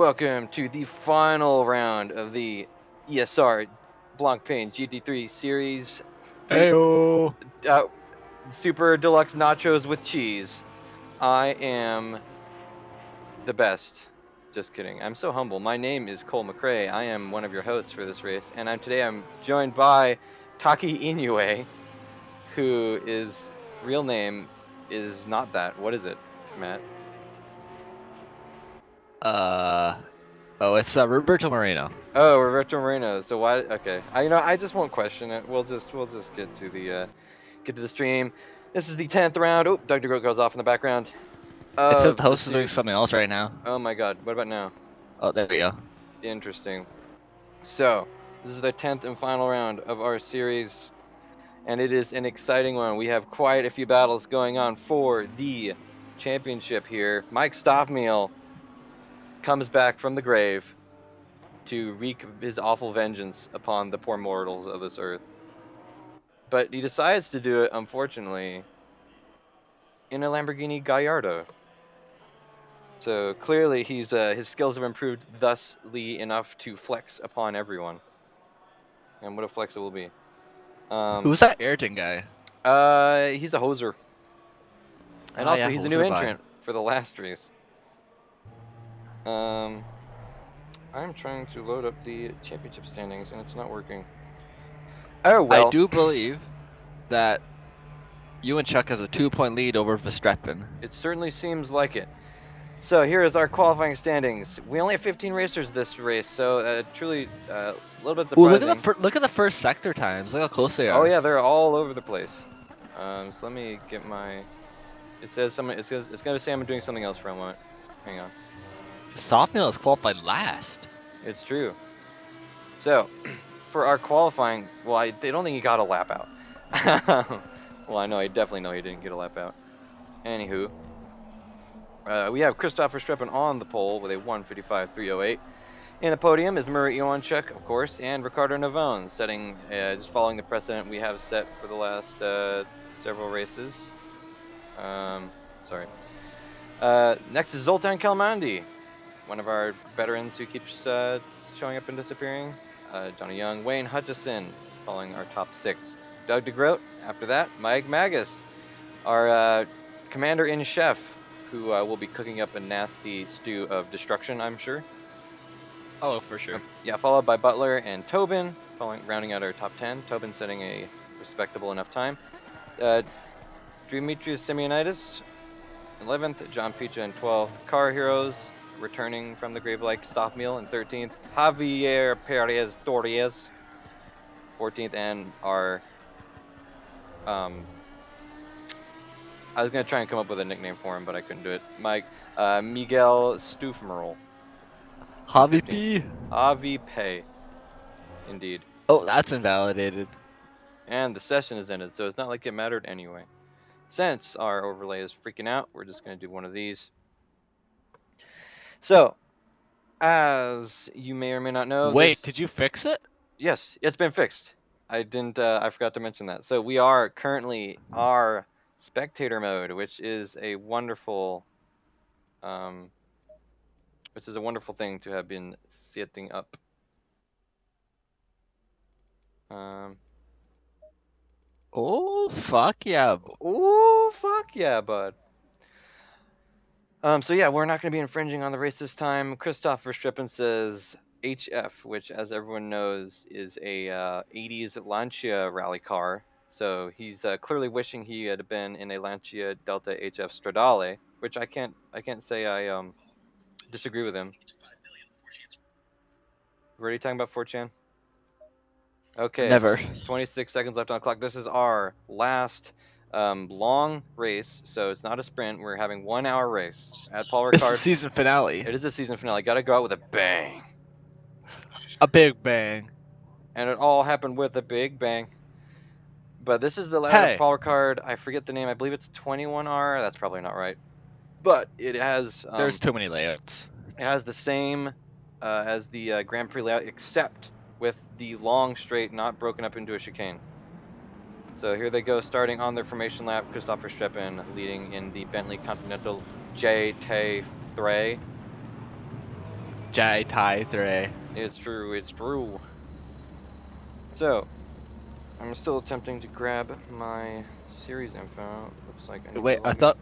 welcome to the final round of the ESR Blancpain GT3 Series. Heyo! Super Deluxe Nachos with cheese. I am the best. Just kidding. I'm so humble. My name is Cole McCray. I am one of your hosts for this race, and today I'm joined by Taki Inoue, who is real name is not that. What is it, Matt? It's Roberto Moreno. Oh, Roberto Moreno. So why? Okay, I just won't question it. We'll just get to the stream. This is the 10th round. Oh, Doug DeGroat goes off in the background It says of the the host is doing series. something else right now. Oh my God, what about now? Oh, there we go. Interesting. So this is the 10th and final round of our series, and it is an exciting one. We have quite a few battles going on for the championship here. Mike Stoffmeal comes back from the grave to wreak his awful vengeance upon the poor mortals of this earth. But he decides to do it, unfortunately, in a Lamborghini Gallardo. So clearly his skills have improved thusly enough to flex upon everyone. And what a flex it will be. Who's that Ayrton guy? He's a hoser. And Ah, also yeah, he's a new Hoser by. entrant for the last race. I'm trying to load up the championship standings and it's not working. Oh I well. do believe that you and Chuck has a 2-point lead over Verstappen. It certainly seems like it. So here is our qualifying standings. We only have 15 racers this race, so truly a little bit Ooh, surprising. look at the first sector times. Look how close they Oh are. yeah, they're all over the place. So let me get my. It says something. It's gonna say I'm doing something else for a moment. Hang on. Softmail is qualified last. It's true. So for our qualifying, well, I don't think he got a lap out. Well, I definitely know he didn't get a lap out. Anywho, we have Christopher Streppen on the pole with a 1:55.308. In the podium is Murray Iwanchuk, of course, and Ricardo Navone, just following the precedent we have set for the last several races. Sorry. Next is Zoltan Kalmandi, one of our veterans who keeps showing up and disappearing. Johnny Young, Wayne Hutchison, following our top 6. Doug DeGroat, after that, Mike Magus, our commander-in-chef, who will be cooking up a nasty stew of destruction, I'm sure. Oh, for sure. Yeah, followed by Butler and Tobin, rounding out our top 10. Tobin setting a respectable enough time. Dimitrios Simeonitis, 11th. John Picha in 12th. Car Heroes, returning from the grave like Stoffmeal in 13th. Javier Perez Torres, 14th. And our... I was going to try and come up with a nickname for him, but I couldn't do it. Miguel Stufmerl. Javi P. Avi Pay. Indeed. Oh, that's invalidated. And the session is ended, so it's not like it mattered anyway. Since our overlay is freaking out, we're just going to do one of these. So, as you may or may not know, Wait, did you fix it? Yes, it's been fixed. I didn't. I forgot to mention that. So we are currently our spectator mode, which is a wonderful, thing to have been setting up. Oh, fuck yeah. Oh fuck yeah, bud. So yeah, we're not going to be infringing on the race this time. Christopher Strippen says HF, which, as everyone knows, is a 80s Lancia rally car. So he's clearly wishing he had been in a Lancia Delta HF Stradale, which I can't say I disagree with him. We're already talking about 4chan? Okay, Never. 26 seconds left on the clock. This is our last long race, so it's not a sprint. We're having 1 hour race at Paul This is Ricard. the season finale. It is a season finale. Got to go out with a bang. A big bang. And it all happened with a big bang. But this is the layout of Hey. Paul Ricard. I forget the name. I believe it's 21R. That's probably not right. But it has There's too many layouts. it has the same as the Grand Prix layout, except with the long straight not broken up into a chicane. So here they go, starting on their formation lap. Christopher Streppen leading in the Bentley Continental GT3. GT3. It's true. It's true. So, I'm still attempting to grab my series info. Looks like I need to Wait, I log in. thought,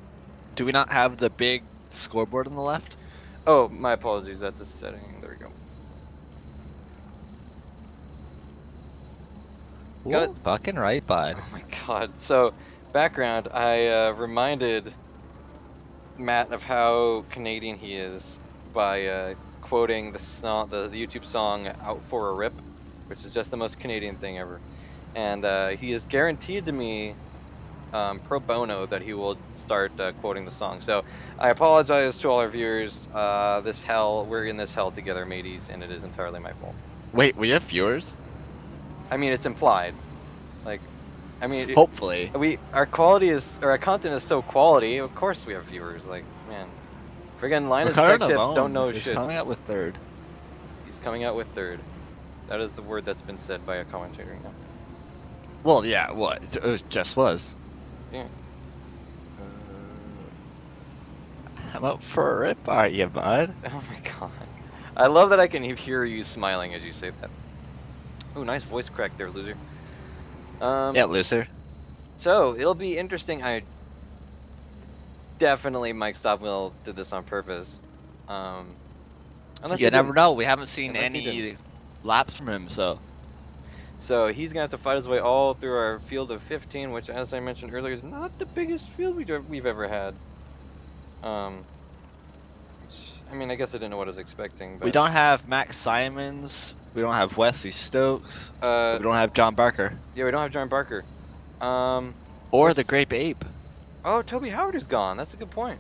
do we not have the big scoreboard on the left? Oh, my apologies. That's a setting. There we go. Got. Ooh, fucking right, bud. Oh my god. So, background. I reminded Matt of how Canadian he is by quoting the YouTube song "Out for a Rip," which is just the most Canadian thing ever. And he has guaranteed to me pro bono that he will start quoting the song. So I apologize to all our viewers. We're in this hell together, mateys, and it is entirely my fault. Wait, we have viewers? I mean, it's implied. Like, I mean, Hopefully. our content is so quality. Of course, we have viewers. Like, man, friggin' Linus Tech Ricardo Tips don't Navone know is shit. coming out with third. He's coming out with third. That is the word that's been said by a commentator. Yeah. Well, yeah, what? It just was. Yeah. I'm out for a rip, are you, bud? Oh my god. I love that I can hear you smiling as you say that. Ooh, nice voice crack there, loser. Yeah, loser. So it'll be interesting. I definitely Mike Stopmill did this on purpose. Unless You he never didn't. know. We haven't seen Unless he didn't. any laps from him, so. So he's gonna have to fight his way all through our field of 15, which, as I mentioned earlier, is not the biggest field we've ever had. I mean, I guess I didn't know what I was expecting, but We don't have Max Simons. We don't have Wesley Stokes. uh, We don't have John Barker. yeah, we don't have John Barker. Or the Grape Ape. Oh, Toby Howard is gone. That's a good point.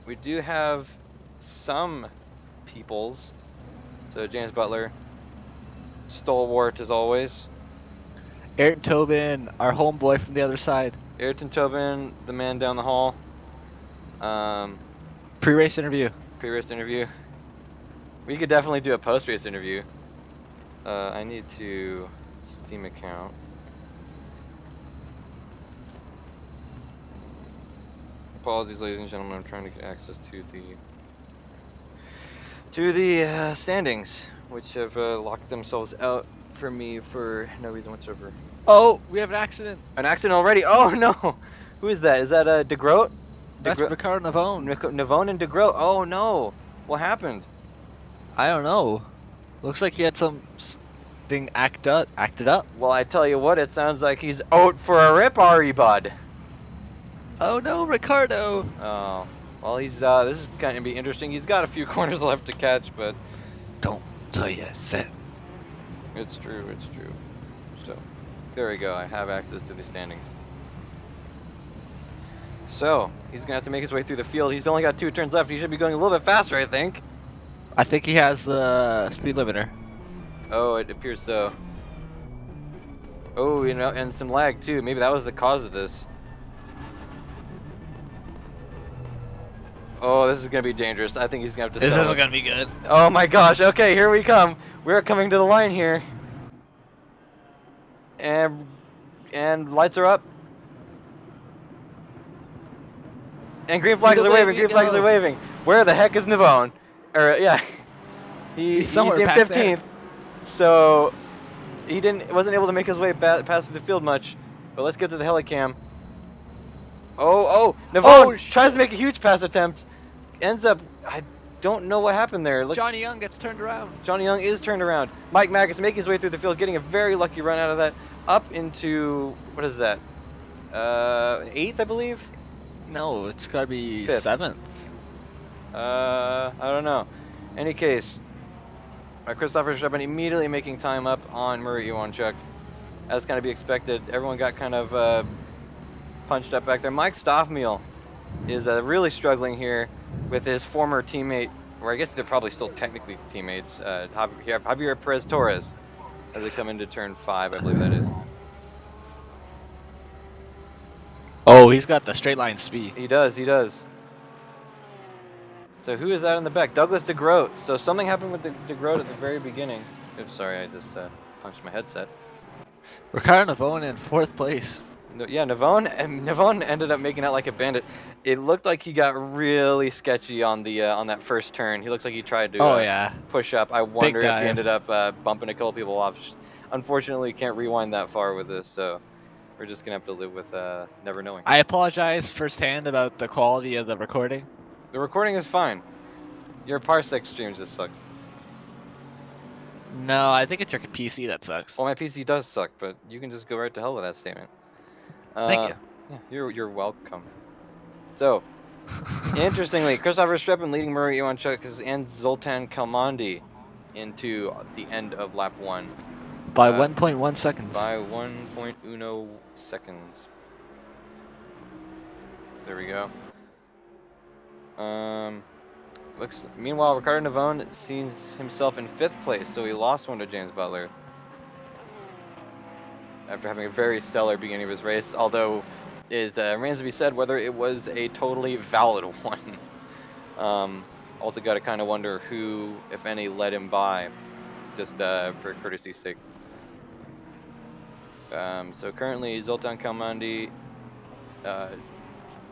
We do have some peoples. So James Butler, stalwart as always. Ayrton Tobin, our homeboy from the other side. Ayrton Tobin, the man down the hall. Pre-race interview. Pre-race interview. We could definitely do a post-race interview. I need to Steam account. Apologies, ladies and gentlemen. I'm trying to get access to the standings, which have locked themselves out for me for no reason whatsoever. Oh, we have an accident. An accident already? Oh no! Who is that? Is that DeGroat? That's Ricardo Navone. Navone and DeGroat. Oh no! What happened? I don't know. Looks like he had something acted up. Well, I tell you what, it sounds like he's out for a rip, Ari bud. Oh no, Ricardo! Oh, well, this is going to be interesting. He's got a few corners left to catch, but Don't tell you that. it's true. It's true. So, there we go. I have access to the standings. So, he's gonna have to make his way through the field. He's only got 2 turns left. He should be going a little bit faster, I think. I think he has the speed limiter. Oh, it appears so. Oh, and some lag too. Maybe that was the cause of this. Oh, this is gonna be dangerous. I think he's gonna have to. This sell isn't it. gonna be good. Oh my gosh. Okay, here we come. We're coming to the line here. And lights are up. And green flags are waving. Green flags are waving. Where the heck is Navone? Or yeah, He's somewhere in back 15th. So he wasn't able to make his way past the field much. But let's get to the helicam. Oh, Navone tries to make a huge pass attempt. Ends up, I don't know what happened there. Look, Johnny Young gets turned around. Johnny Young is turned around. Mike Magus making his way through the field, getting a very lucky run out of that. Up into, what is that? 8th, I believe? No, it's gotta be 5th. 7th. I don't know. Any case, Christopher Shepard immediately making time up on Murray Iwanchuk. As kind of be expected. Everyone got kind of punched up back there. Mike Stoffmeal is really struggling here with his former teammate, or I guess they're probably still technically teammates, Javier Perez Torres, as they come into turn 5, I believe that is. Oh, he's got the straight line speed. He does. So who is that in the back? Douglas DeGroat. So something happened with DeGroat at the very beginning. Oops, sorry, I just punched my headset. Ricardo Navone in 4th place. No, yeah, Navone ended up making out like a bandit. It looked like he got really sketchy on that first turn. He looks like he tried to Oh yeah, push up. I big wonder if he dive. ended up bumping a couple people off. Unfortunately, can't rewind that far with this, so we're just gonna have to live with never knowing. I apologize firsthand about the quality of the recording. The recording is fine. Your parsec stream just sucks. No, I think it's your PC that sucks. Well, my PC does suck, but you can just go right to hell with that statement. Thank you. Yeah, you're welcome. So, interestingly, Christopher Streppen leading Murray Iwanchuk and Zoltan Kalmandi into the end of lap 1 By 1.1 seconds. by 1.10 seconds. There we go. Meanwhile, Ricardo Navone sees himself in 5th place, so he lost one to James Butler after having a very stellar beginning of his race, although it remains to be said whether it was a totally valid one. Also got to kind of wonder who, if any, let him by, just for courtesy's sake. So currently, Zoltan Kalmandi,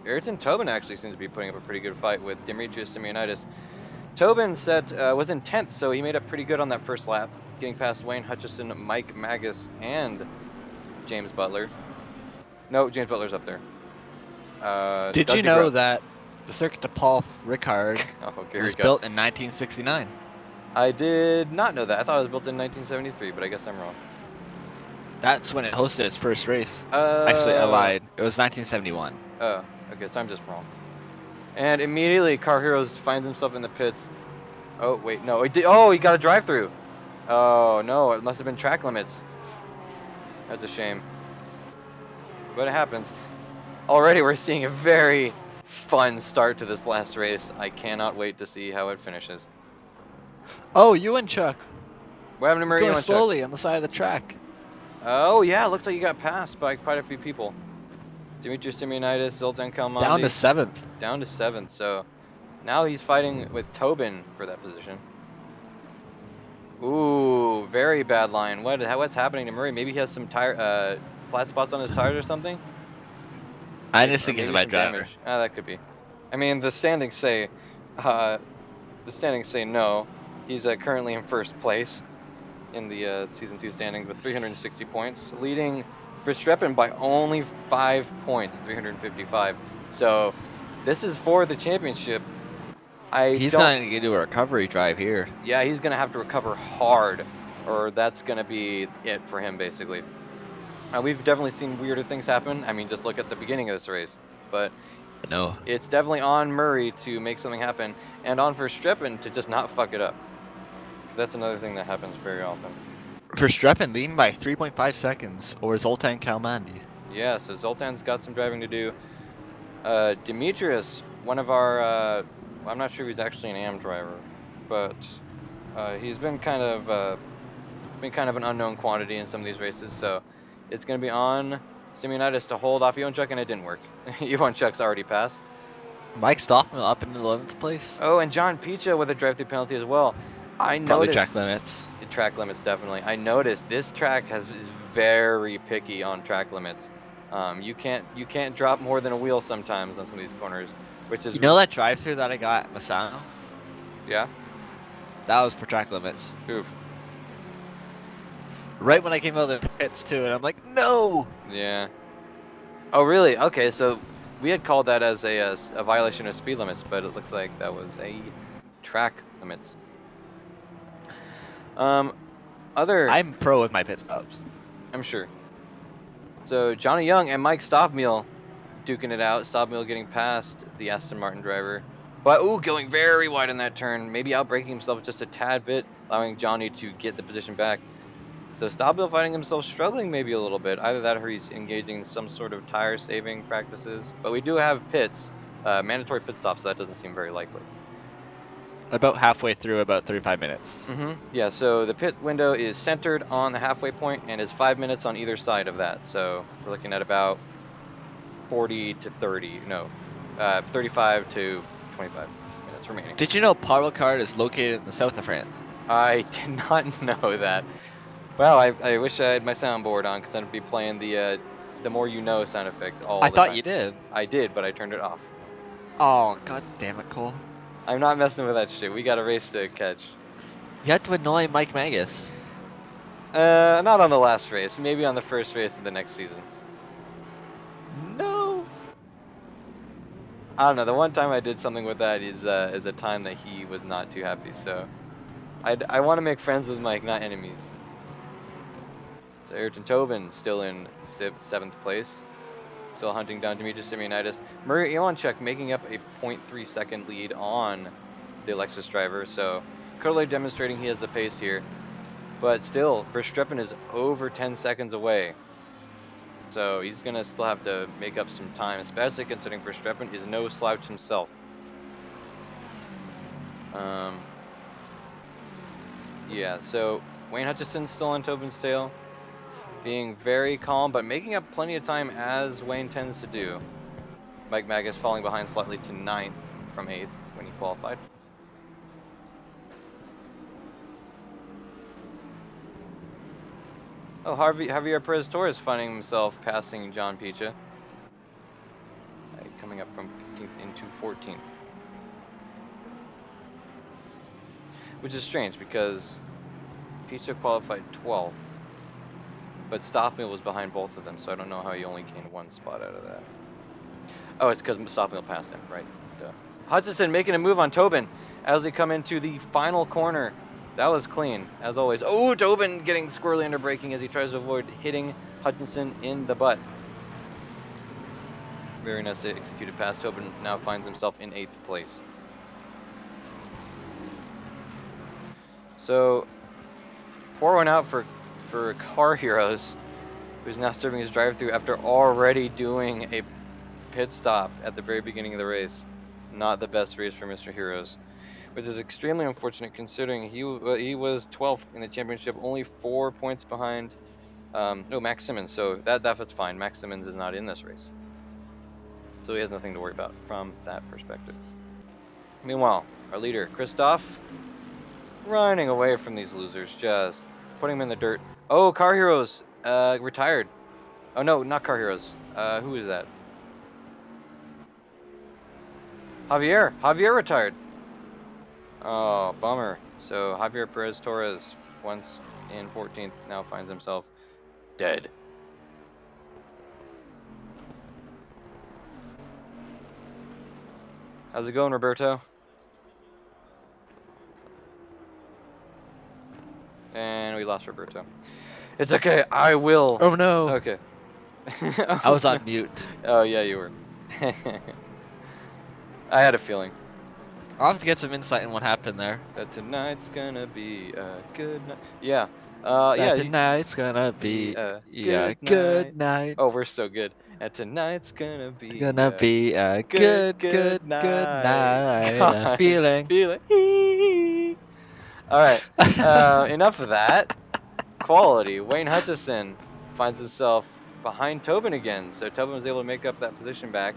Ayrton Tobin actually seems to be putting up a pretty good fight with Demetrius Simeonidis. Tobin was in 10th, so he made up pretty good on that first lap, getting past Wayne Hutchison, Mike Magus, and James Butler. No, James Butler's up there. Did Doug you know DeGroat. that the circuit to Paul Ricard Oh, here we was go. built in 1969? I did not know that. I thought it was built in 1973, but I guess I'm wrong. That's when it hosted its first race. Actually, I Uh, lied. It was 1971. oh, okay, so I'm just wrong. And immediately, Car Heroes finds himself in the pits. Oh, wait, no. He did. Oh, he got a drive-through. Oh, no, it must have been track limits. That's a shame. But it happens. Already, we're seeing a very fun start to this last race. I cannot wait to see how it finishes. Oh, Chuck. What happened to He's Murray going Iwanchuk? slowly on the side of the track. Oh, yeah, looks like he got passed by quite a few people. Demetrius Simeonidis, Zoltan Down to Kalmandi, 7th. down to 7th. So now he's fighting with Tobin for that position. Ooh, very bad line. What's happening to Murray? Maybe he has some flat spots on his tires or something? I just Or think he's a maybe bad some driver. damage. Ah, that could be. I mean, uh, the standings say no. He's currently in first place in the season 2 standings with 360 points, leading Verstappen by only 5 points, 355. So this is for the championship. I He's don't. going to do a recovery drive here. Yeah, he's gonna have to recover hard, or that's gonna be it for him basically. We've definitely seen weirder things happen. I mean, just look at the beginning of this race. But No. it's definitely on Murray to make something happen, and on Verstappen to just not fuck it up. Because that's another thing that happens very often. Verstappen leading by 3.5 seconds over Zoltan Kalmandi. Yeah, so Zoltan's got some driving to do. Demetrius, one of our, I'm not sure if he's actually an AM driver, but he's been kind of an unknown quantity in some of these races. So it's going to be on Simeonidis to hold off Iwanchuk, and it didn't work. Iwanchuk's already passed. Mike Stoffman up in the 11th place. Oh, and John Picha with a drive-through penalty as well. I Probably track noticed limits. track limits definitely. I noticed this track is very picky on track limits. You can't drop more than a wheel sometimes on some of these corners, which is You know that drive through that I got at Masano? yeah. That was for track limits. Oof. Right when I came out of the pits too, and I'm like, no! Yeah. Oh really? Okay, so we had called that as a violation of speed limits, but it looks like that was a track limits. Um, other I'm pro with my pit stops. I'm sure. So Johnny Young and Mike Stoffmeal duking it out. Stoffmeal getting past the Aston Martin driver. But ooh, going very wide in that turn, maybe outbraking himself just a tad bit, allowing Johnny to get the position back. So Stoffmeal finding himself struggling maybe a little bit. Either that or he's engaging in some sort of tire saving practices. But we do have pits, mandatory pit stops, so that doesn't seem very likely. About halfway through, about 35 minutes. Yeah, so the pit window is centered on the halfway point and is 5 minutes on either side of that. So we're looking at about 40 to 30, no, 35 to 25 minutes remaining. Did you know Paul Ricard is located in the south of France? I did not know that. Well, I wish I had my soundboard on because I'd be playing the more you know sound effect I all the thought time. you did. I did, but I turned it off. Oh, god damn it, Cole. I'm not messing with that shit. We got a race to catch. You had to annoy Mike Magus. Not on the last race. Maybe on the first race of the next season. No. I don't know. The one time I did something with that is a time that he was not too happy. So I want to make friends with Mike, not enemies. So Ayrton Tobin still in 7th place. Still hunting down Demetrius Simeonitis. Murray Iwanchuk making up a 0.3 second lead on the Lexus driver. So clearly demonstrating he has the pace here. But still, Verstappen is over 10 seconds away. So he's going to still have to make up some time, especially considering Verstappen is no slouch himself. Yeah, so Wayne Hutchison's still on Tobin's tail, being very calm, but making up plenty of time as Wayne tends to do. Mike Magus falling behind slightly to 9th from 8th when he qualified. Oh, Javier Perez Torres finding himself passing John Picha. Coming up from 15th into 14th. Which is strange because Picha qualified 12th, but Stoffmill was behind both of them, so I don't know how he only gained 1 spot out of that. Oh, it's because Stoffmill passed him, right? Duh. Hutchison making a move on Tobin as they come into the final corner. That was clean, as always. Oh, Tobin getting squirrely under braking as he tries to avoid hitting Hutchinson in the butt. Very nicely executed pass. Tobin now finds himself in 8th place. So, pour one out for Car Heroes, who's now serving his drive-through after already doing a pit stop at the very beginning of the race. Not the best race for Mr. Heroes, which is extremely unfortunate considering he was 12th in the championship, only 4 points behind no, Max Simmons. So that's fine. Max Simmons is not in this race, so he has nothing to worry about from that perspective. Meanwhile, our leader Christoph running away from these losers, just putting them in the dirt. Oh, Car Heroes retired. Oh no, not Car Heroes. Who is that? Javier retired. Oh, bummer. So Javier Perez Torres, once in 14th, now finds himself dead. How's it going, Roberto? And we lost Roberto. It's okay. I will. Oh no. Okay. I Oh was no. on mute. Oh yeah, you were. I had a feeling I'll have to get some insight in what happened there. that tonight's gonna be a good night. Yeah. That Yeah. tonight's gonna Be be a a good good night. night. Oh, we're so good. And tonight's gonna It's be gonna a be a good, good good night. night. A I feeling. feel it. All right. Enough of that. Quality. Wayne Hutchison finds himself behind Tobin again, so Tobin was able to make up that position back.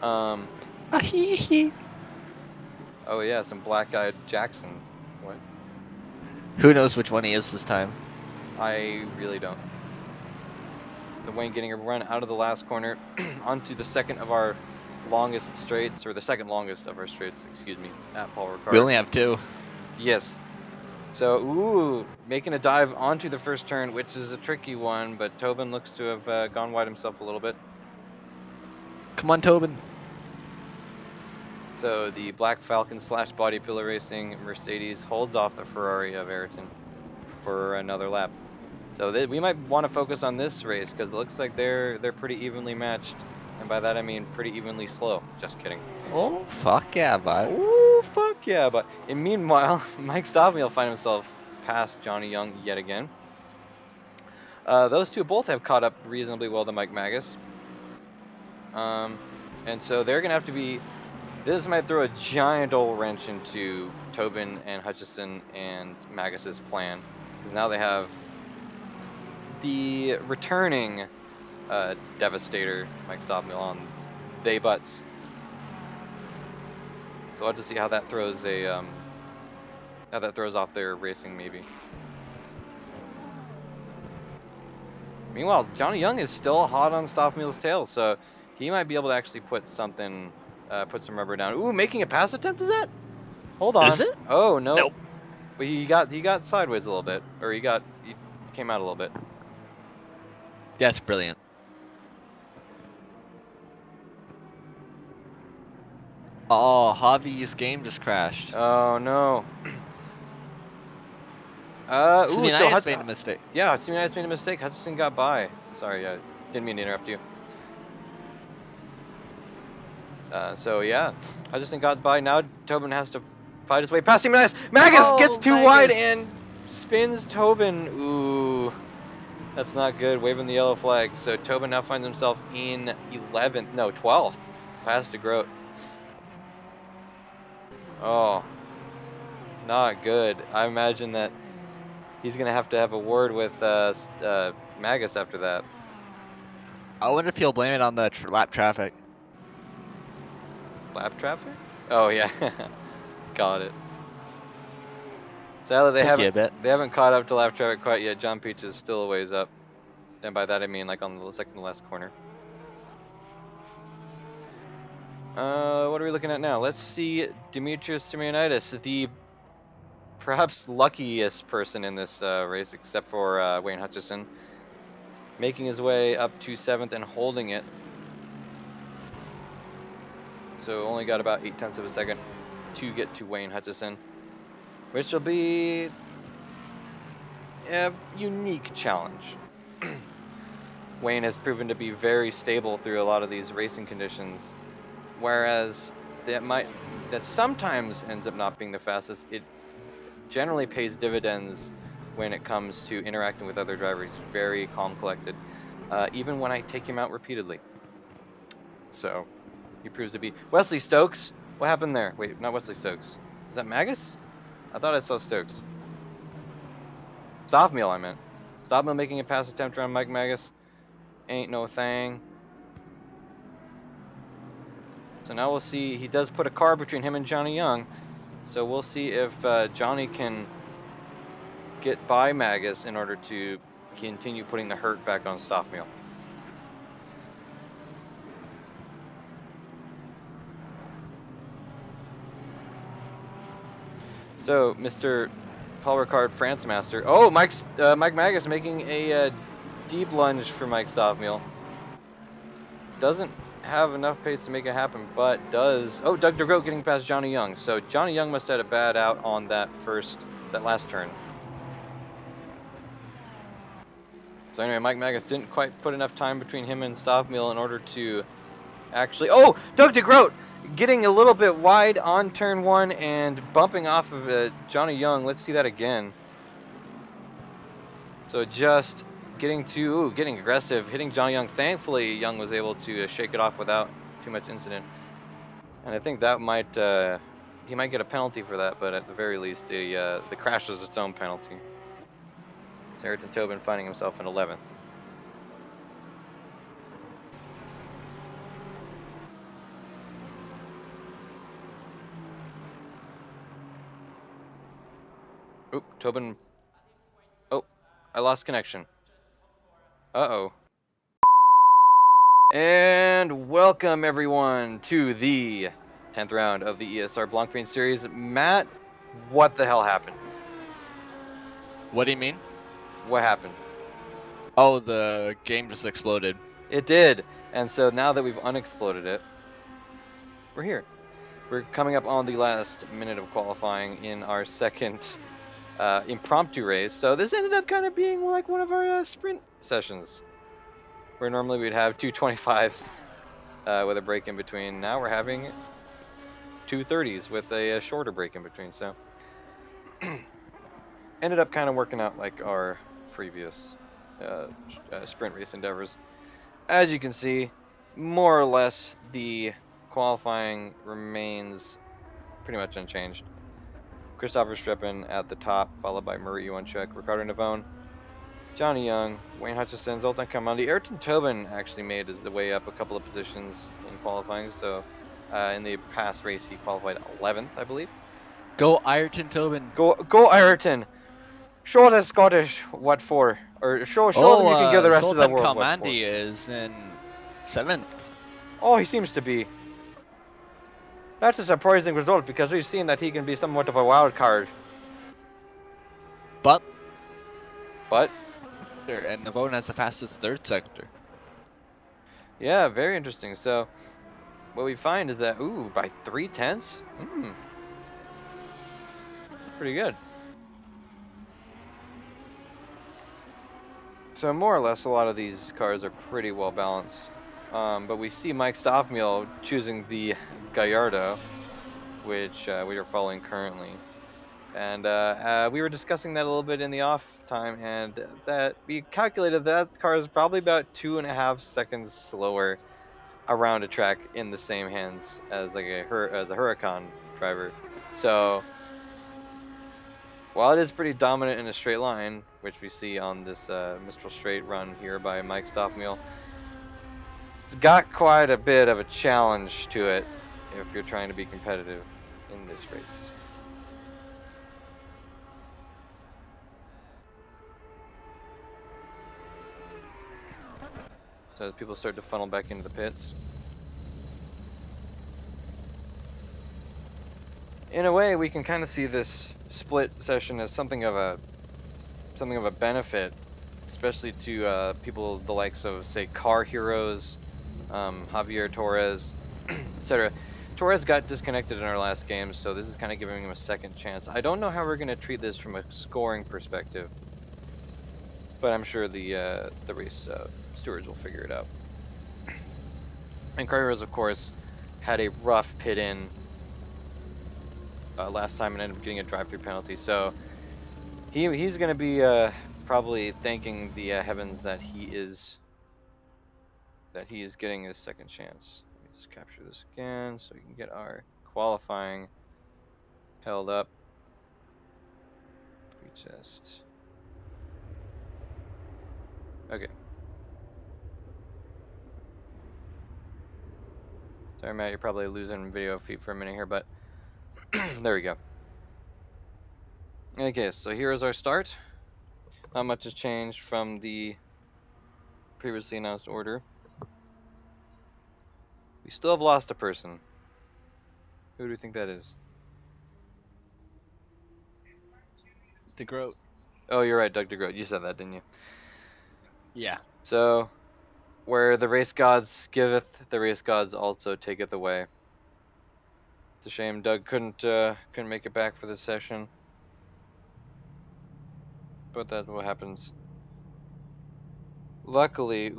Um. Oh yeah, some black-eyed Jackson. What? Who knows which one he is this time? I really don't. So Wayne getting a run out of the last corner onto the second of our longest straights, or the second longest of our straights, excuse me, at Paul We Ricard. only have 2. Yes. So, ooh, making a dive onto the first turn, which is a tricky one, but Tobin looks to have gone wide himself a little bit. Come on, Tobin. So the Black Falcon / Body Pillar Racing Mercedes holds off the Ferrari of Ayrton for another lap. So we might want to focus on this race because it looks like they're pretty evenly matched, and by that I mean pretty evenly slow. Just kidding. Oh, fuck yeah, bud. Oh fuck yeah! But and meanwhile, Mike Stoffman will find himself past Johnny Young yet again. Those two both have caught up reasonably well to Mike Magus. And so they're gonna have to be. This might throw a giant old wrench into Tobin and Hutchison and Magus's plan because now they have the returning Devastator Mike Stoffmill on they butts. So I'll have to see how that throws off their racing maybe. Meanwhile, Johnny Young is still hot on Stoffmeal's tail, so he might be able to actually put something, put some rubber down. Ooh, making a pass attempt, is that? Hold Is on. it? Oh, nope. Nope. But he got sideways a little bit, or he came out a little bit. That's brilliant. Oh, Javi's game just crashed. Oh no. Ooh, so Simianitis made a mistake. yeah, Simeonitis made a mistake. Hutchinson got by. Sorry, didn't mean to interrupt you. So yeah, Hutchinson got by. Now Tobin has to fight his way past Simeonitis. Magus gets Oh, too wide Magus. and spins Tobin. Ooh, that's not good. Waving the yellow flag. So Tobin now finds himself in 11th, no 12th, past DeGroat. Oh, not good. I imagine that he's gonna have to have a word with Magus after that. I wonder if he'll blame it on the lap traffic. Lap traffic? Oh yeah, got it. Sadly, Took you a bit. they haven't caught up to lap traffic quite yet. John Peach is still a ways up, and by that I mean like on the second to last corner. What are we looking at now? Let's see Demetrius Simeonitis, the perhaps luckiest person in this race, except for Wayne Hutchison, making his way up to 7th and holding it. So only got about 0.8 of a second to get to Wayne Hutchison, which will be a unique challenge. Wayne has proven to be very stable through a lot of these racing conditions, whereas that sometimes ends up not being the fastest. It generally pays dividends when it comes to interacting with other drivers. He's very calm, collected, even when I take him out repeatedly. So he proves to be Wesley Stokes. What happened there? Wait, not Wesley Stokes. Is that Magus? I thought I saw Stokes. Stoffmeal, I meant. Stoffmeal making a pass attempt around Mike Magus. Ain't no thing. So now we'll see. He does put a car between him and Johnny Young. So we'll see if Johnny can get by Magus in order to continue putting the hurt back on Stoffmeal. So Mr. Paul Ricard, France Master. Oh, Mike Magus making a deep lunge for Mike Stoffmeal. Doesn't have enough pace to make it happen, but does. Oh, Doug DeGroat getting past Johnny Young. So Johnny Young must have had a bad out on that last turn. So anyway, Mike Magus didn't quite put enough time between him and Stoffmeal in order to actually. Oh, Doug DeGroat getting a little bit wide on turn 1 and bumping off of Johnny Young. Let's see that again. So just getting aggressive, hitting Johnny Young. Thankfully, Young was able to shake it off without too much incident. And I think that he might get a penalty for that, but at the very least, the crash is its own penalty. Ayrton Tobin finding himself in 11th. Oop, Tobin. Oh, I lost connection. Uh-oh. And welcome everyone to the 10th round of the ESR Blancpain Series. Matt, what the hell happened? What do you mean? What happened? Oh, the game just exploded. It did. And so now that we've unexploded it, we're here. We're coming up on the last minute of qualifying in our second impromptu race. So this ended up kind of being like one of our sprint sessions, where normally we'd have two 25s with a break in between. Now we're having two 30s with a shorter break in between. So ended up kind of working out like our previous sprint race endeavors. As you can see, more or less the qualifying remains pretty much unchanged. Christopher Streppen at the top, followed by Murray Iwanchuk, Ricardo Navone, Johnny Young, Wayne Hutchison, Zoltan Kamandi. Ayrton Tobin actually made his way up a couple of positions in qualifying. So in the past race, he qualified 11th, I believe. Go Ayrton Tobin. Go Ayrton! Show the Scottish what for, Or show them Oh, you can give the rest of the Sultan world what for. Kalmandi is in 7th. Oh, he seems to be. That's a surprising result because we've seen that he can be somewhat of a wild card. But But and Navone has the fastest 3rd sector. yeah, very interesting. So what we find is that by 3/10, pretty good. So more or less, a lot of these cars are pretty well balanced. But we see Mike Stoffmeal choosing the Gallardo, which we are following currently. And we were discussing that a little bit in the off time, and that we calculated that car is probably about 2.5 seconds slower around a track in the same hands as like as a Huracan driver. So while it is pretty dominant in a straight line, which we see on this Mistral straight run here by Mike Stoffmeal, it's got quite a bit of a challenge to it if you're trying to be competitive in this race. So as people start to funnel back into the pits, in a way, we can kind of see this split session as something of a benefit, especially to people the likes of, say, Car Heroes, Javier Torres, etc. Torres got disconnected in our last game, so this is kind of giving him a second chance. I don't know how we're going to treat this from a scoring perspective, but I'm sure the race stewards will figure it out. And Car Heroes, of course, had a rough pit in last time and ended up getting a drive-through penalty, so he's going to be probably thanking the heavens that he is getting his second chance. Let me just capture this again so we can get our qualifying held up. We just okay. Sorry, Matt, you're probably losing video feed for a minute here, but there we go. Okay, so here is our start. Not much has changed from the previously announced order. We still have lost a person. Who do you think that is? DeGroat. Oh, you're right, Doug DeGroat. You said that, didn't you? Yeah. So, where the race gods giveth, the race gods also taketh away. It's a shame Doug couldn't make it back for this session, but that's what happens. Luckily,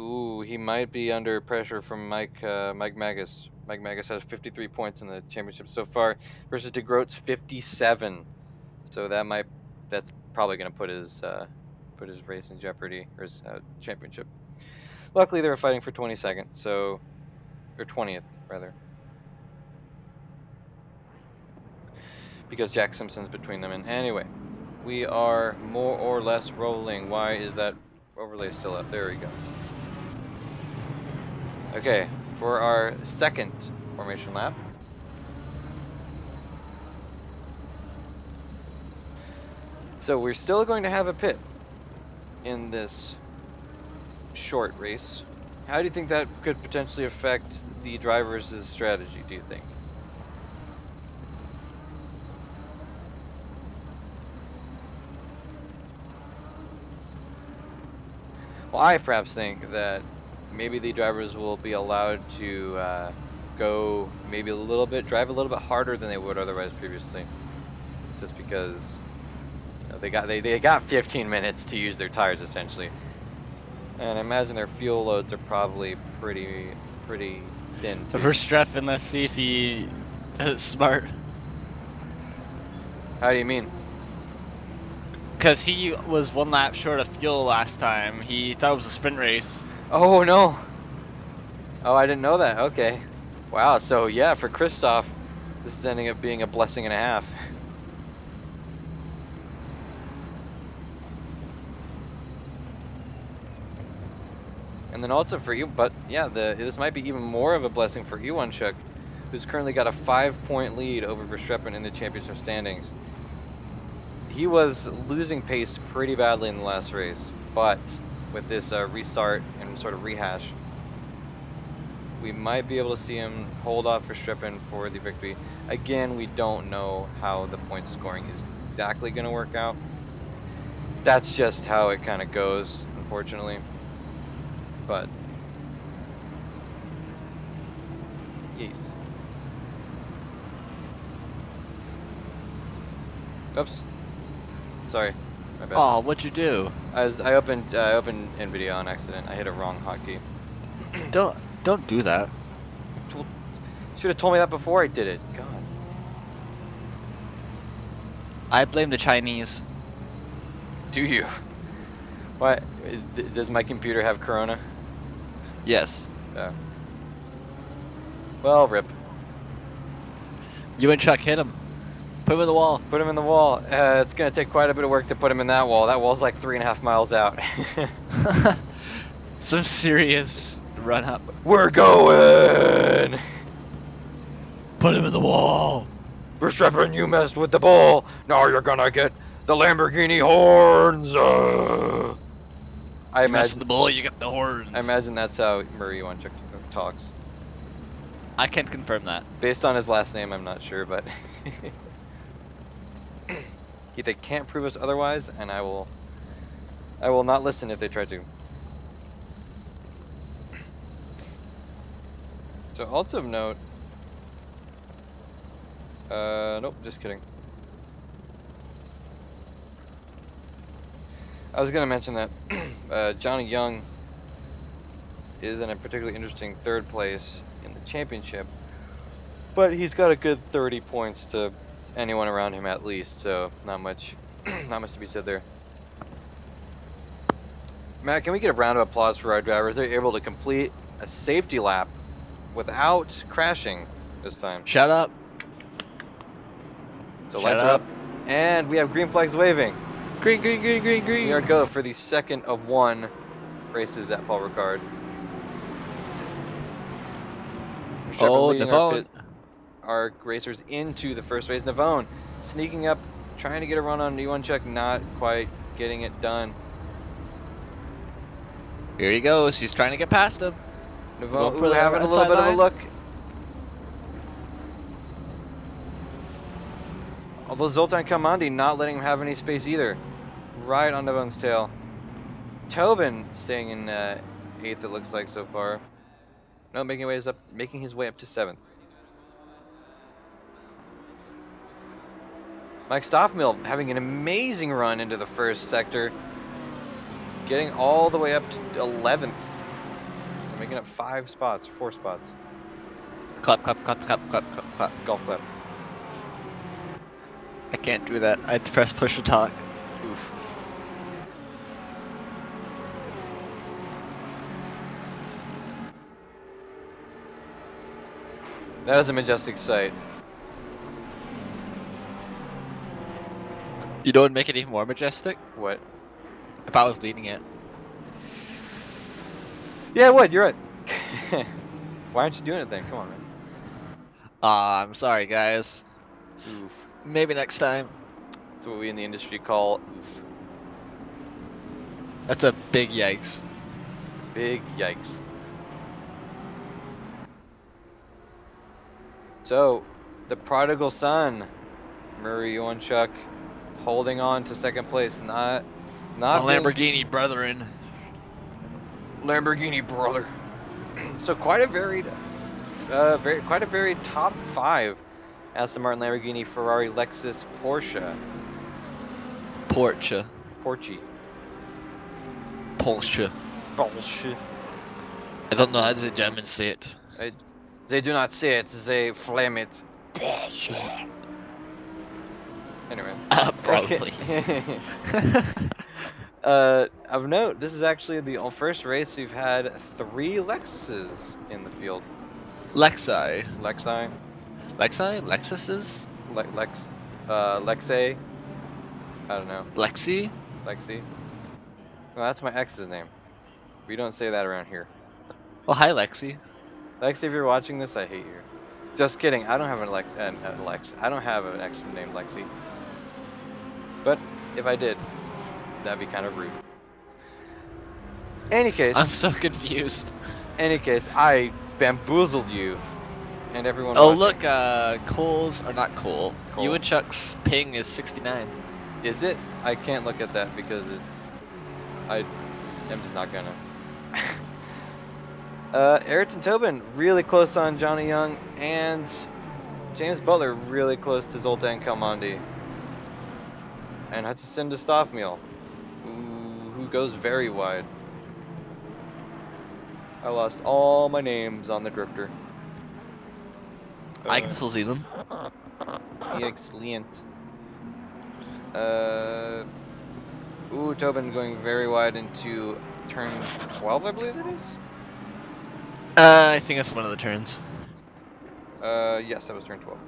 he might be under pressure from Mike Magus. Mike Magus has 53 points in the championship so far versus DeGroat's 57. So that's probably going to put his race in jeopardy, or his championship. Luckily, they were fighting for 22nd, or 20th rather, because Jack Simpson's between them. And anyway, we are more or less rolling. Why is that overlay still up? There we go. Okay, for our second formation lap. So we're still going to have a pit in this short race. How do you think that could potentially affect the drivers' strategy, do you think? Well, I perhaps think that maybe the drivers will be allowed to go maybe drive a little bit harder than they would otherwise previously, just because they got 15 minutes to use their tires essentially, and I imagine their fuel loads are probably pretty thin too. Verstappen, let's see if he is smart. How do you mean? Because he was 1 lap short of fuel last time. He thought it was a sprint race. Oh no! Oh, I didn't know that. Okay. Wow, so yeah, for Christoph, this is ending up being a blessing and a half. And then also for you, but yeah, this might be even more of a blessing for Iwanchuk, who's currently got a 5-point lead over Verstappen in the championship standings. He was losing pace pretty badly in the last race. but with this restart and sort of rehash, we might be able to see him hold off Verstappen for the victory. Again, we don't know how the point scoring is exactly going to work out. That's just how it kind of goes, unfortunately. But yes. Oops. Sorry. My bad. Oh, what'd you do? I opened NVIDIA on accident. I hit a wrong hotkey. Don't do that. Should have told me that before I did it. God. I blame the Chinese. Do you? What? Does my computer have Corona? Yes. Well, rip. You and Chuck hit him. Put him in the wall. Put him in the wall. It's gonna take quite a bit of work to put him in that wall. That wall's like 3.5 miles out. Some serious run up. We're going! Put him in the wall. Verstappen, you messed with the ball. Now you're gonna get the Lamborghini horns. I You mess imagine. with the ball, you get the horns. I imagine that's how Murray Iwanchuk talks. I can confirm that. Based on his last name, I'm not sure, but they can't prove us otherwise, and I will not listen if they try to. So also of note, nope, just kidding. I was gonna mention that Johnny Young is in a particularly interesting third place in the championship, but he's got a good 30 points to anyone around him at least, so not much, not much to be said there. Matt, can we get a round of applause for our drivers? They're able to complete a safety lap without crashing this time. Shut up. So Shut lights are up, and we have green flags waving. Green, green, green, green, green. We are go for the second of one races at Paul Ricard. Oh, leading Navone. our racers into the first race. Navone sneaking up, trying to get a run on Iwanchuk, not quite getting it done. Here he goes. He's trying to get past him. Navone having a little bit of a look. Although Zoltan Kalmandi not letting him have any space either. Right on Navone's tail. Tobin staying in 8th, it looks like so far. No, making his way up to 7th. Mike Stoffmill having an amazing run into the first sector, getting all the way up to 11th. So making up 4 spots. Clap, clap, clap, clap, clap, clap, clap. Golf clap. I can't do that. I had to press push to talk. Oof. That was a majestic sight. You know what would make it even more majestic? What? If I was leading it. Yeah, what? You're right. Why aren't you doing it then? Come on, man. I'm sorry, guys. Oof. Maybe next time. That's what we in the industry call oof. That's a big yikes. Big yikes. So, the prodigal son, Murray Iwanchuk, holding on to second place. Not The Lamborghini brethren. Lamborghini brother. So quite a varied, quite a varied top 5: Aston Martin, Lamborghini, Ferrari, Lexus, Porsche. Porsche. I don't know how the Germans say it. They do not say it, they flame it. Anyway. Probably. Of note, this is actually the first race we've had 3 Lexuses in the field. Lexi. Lexuses? Lexay? I don't know. Lexi? Lexi? Well, that's my ex's name. We don't say that around here. Oh, hi, Lexi. Lexi, if you're watching this, I hate you. Just kidding. I don't have I don't have an ex named Lexi. But if I did, that'd be kind of rude. Any case, I'm so confused. I bamboozled you and everyone Oh watching. look, Cole's or not Cole. You Cole, and Chuck's ping is 69. is it? I can't look at that because I am just not gonna. Ayrton Tobin really close on Johnny Young, and James Butler really close to Zoltan Kalmandi. And Hutchison to Stoffmeal, who goes very wide. I lost all my names on the drifter. I can still see them. Excellent. Uh, Tobin going very wide into turn 12, I believe it is. I think that's one of the turns. Yes, that was turn 12.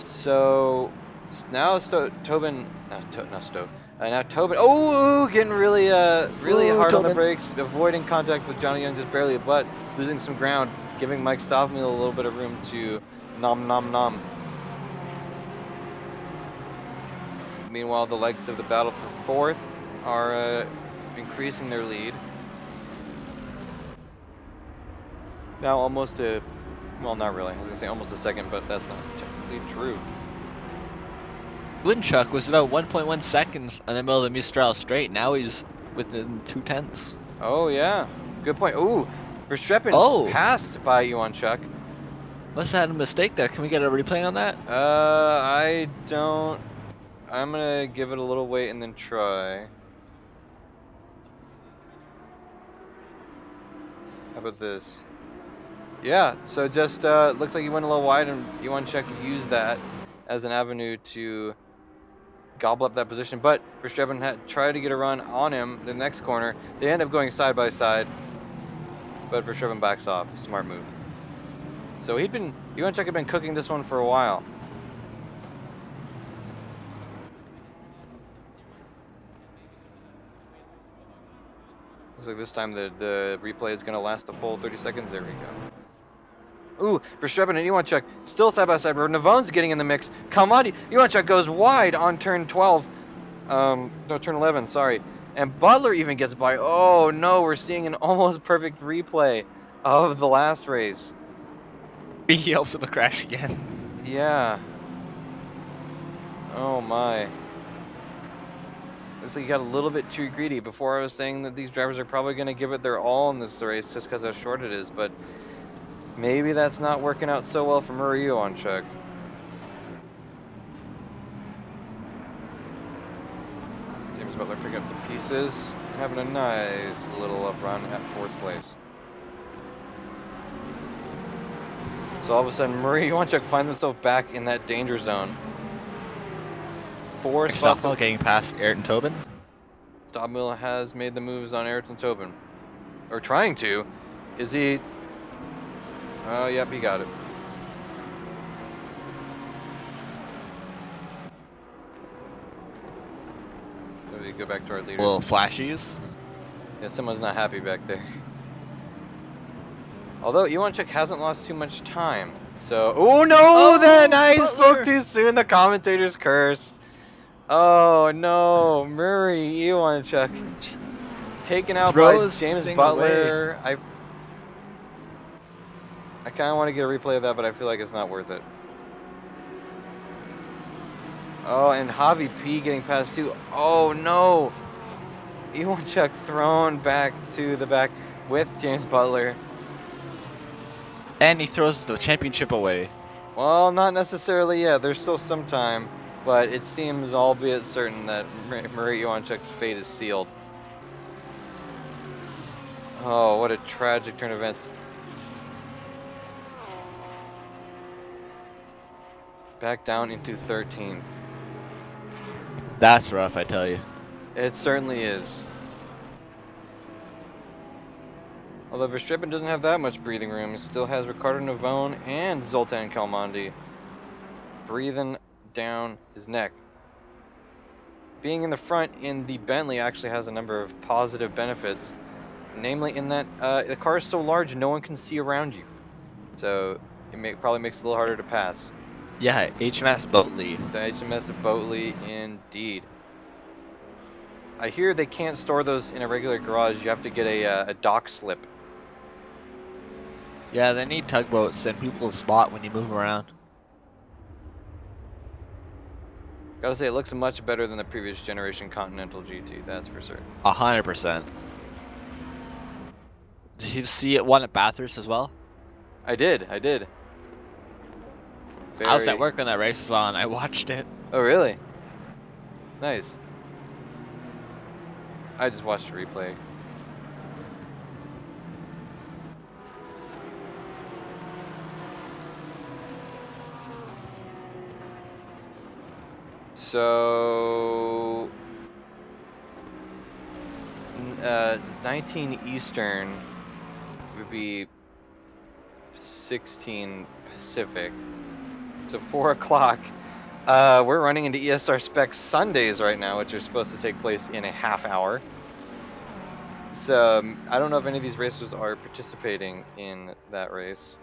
So now Tobin, not Stowe. Now Tobin. Oh, getting really Ooh, hard on the Tobin. brakes, avoiding contact with Johnny Young just barely, but losing some ground, giving Mike Stoffmeal a little bit of room to nom nom nom. Meanwhile, the legs of the battle for fourth are increasing their lead. Now almost a, well, not really. I was gonna say almost a second, but that's not technically true. Winchuck was about 1.1 seconds in the middle of the Mistral straight. Now he's within 2/10. Oh yeah, good point. Ooh, Verstappen Oh, passed by Iwan Chuck. must have had a mistake there. Can we get a replay on that? I don't. I'm gonna give it a little wait and then try. How about this? Yeah, so just looks like he went a little wide, and Iwan Chuck used that as an avenue to gobble up that position. But Verstappen had tried to get a run on him the next corner. They end up going side by side, but Verstappen backs off. Smart move. So Iwan Chuck had been cooking this one for a while. Looks like this time the replay is gonna last the full 30 seconds. There we go. Ooh, Verstappen and Iwanchuk still side by side. Navone's getting in the mix. Kalmadi, Iwanchuk goes wide on turn 12. No, turn 11, sorry. And Butler even gets by. Oh no, we're seeing an almost perfect replay of the last race. He also the crash again. Yeah. Oh my. Looks like you got a little bit too greedy. Before I was saying that these drivers are probably going to give it their all in this race just because how short it is, but maybe that's not working out so well for Murray Iwanchuk. James Butler picking up the pieces, having a nice little run at fourth place. So all of a sudden, Murray Iwanchuk finds himself back in that danger zone. 4 spots. Stoffel getting past Ayrton Tobin. Stoffmeal has made the moves on Ayrton Tobin, or trying to. Is he? Oh, yep, he got it. So we go back to our leaders. Little flashies. Yeah, someone's not happy back there. Although Iwanchuk hasn't lost too much time. So, oh no, that Oh, I spoke Butler! too soon. The commentators curse. Oh no, Murray Iwanchuk taken out by Throws the James thing away. Butler. I kind of want to get a replay of that, but I feel like it's not worth it. Oh, and Javi P getting past too. Oh no, Iwanchuk thrown back to the back with James Butler. And he throws the championship away. Well, not necessarily yet. There's still some time, but it seems, albeit certain, that Murray Iwanchuk's fate is sealed. Oh, what a tragic turn of events. Back down into 13th. That's rough, I tell you. It certainly is. Although Verstappen doesn't have that much breathing room, he still has Ricardo Navone and Zoltan Kalmandi breathing down his neck. Being in the front in the Bentley actually has a number of positive benefits, namely in that the car is so large no one can see around you. So probably makes it a little harder to pass. Yeah, HMS Boatley. The HMS of Boatley, indeed. I hear they can't store those in a regular garage. You have to get a dock slip. Yeah, they need tugboats and people to spot when you move around. Gotta say, it looks much better than the previous generation Continental GT. That's for certain. 100%. Did you see it one at Bathurst as well? I did. I was at Very. work when that race was on. I watched it. Oh, really? Nice. I just watched the replay. So, 19 Eastern would be 16 Pacific. So 4 o'clock. We're running into ESR Spec Sundays right now, which are supposed to take place in a half hour. So I don't know if any of these racers are participating in that race,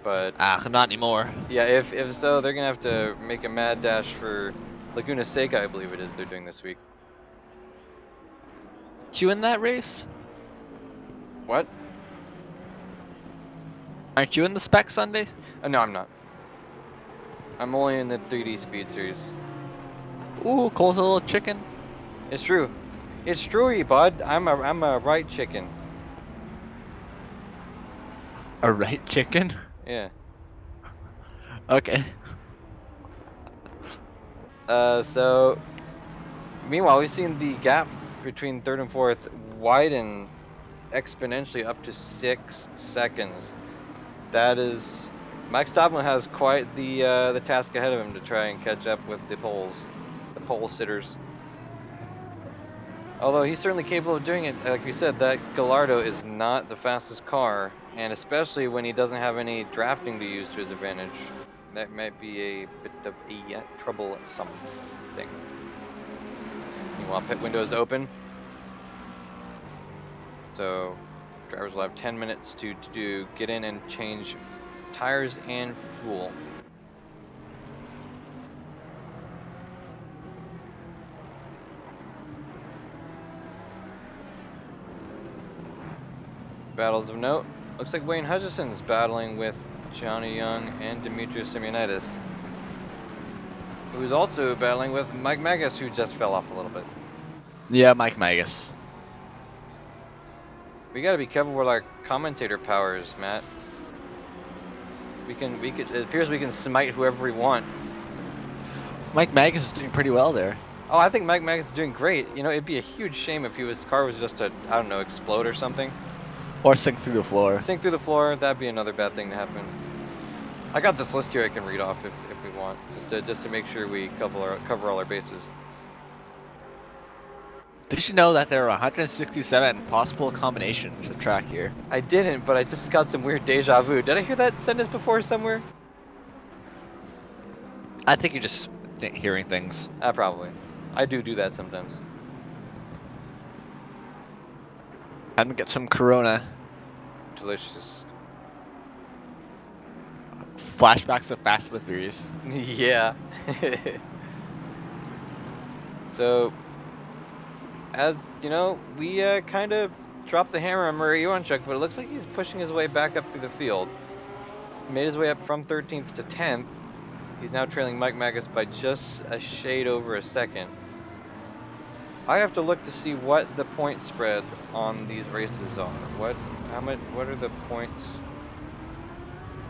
but Not anymore. yeah, if so, they're gonna have to make a mad dash for Laguna Seca, I believe it is. They're doing this week. You in that race? What? Aren't you in the Spec Sunday? No, I'm not. I'm only in the 3D Speed Series. Ooh, Cole's a little chicken. It's true. It's true, bud. I'm a right chicken. A right chicken? Yeah. Okay. So meanwhile, we've seen the gap between third and fourth widen exponentially up to 6 seconds. That is, Mike Stobman has quite the task ahead of him to try and catch up with the pole sitters. Although he's certainly capable of doing it. Like we said, that Gallardo is not the fastest car, and especially when he doesn't have any drafting to use to his advantage, that might be a bit of a troublesome thing. Meanwhile, pit window is open, so drivers will have 10 minutes to get in and change tires and fuel. Battles of note. Looks like Wayne Hutchison's battling with Johnny Young and Demetrius Simeonitis, who's also battling with Mike Magus, who just fell off a little bit. Yeah, Mike Magus. We gotta be careful with our commentator powers, Matt. It appears we can smite whoever we want. Mike Magus is doing pretty well there. Oh, I think Mike Magus is doing great. You know, it'd be a huge shame if his car was just to, I don't know, explode or something. Or sink through the floor. Sink through the floor, that'd be another bad thing to happen. I got this list here I can read off if we want, just to make sure we cover all our bases. Did you know that there are 167 possible combinations of track here? I didn't, but I just got some weird deja vu. Did I hear that sentence before somewhere? I think you're just hearing things. Probably. I do that sometimes. Time to get some Corona. Delicious. Flashbacks of Fast and the Furious. Yeah. So, as you know, we kind of dropped the hammer on Murray Iwanchuk, but it looks like he's pushing his way back up through the field. He made his way up from 13th to 10th. He's now trailing Mike Magus by just a shade over a second. I have to look to see what the point spread on these races are. What are the points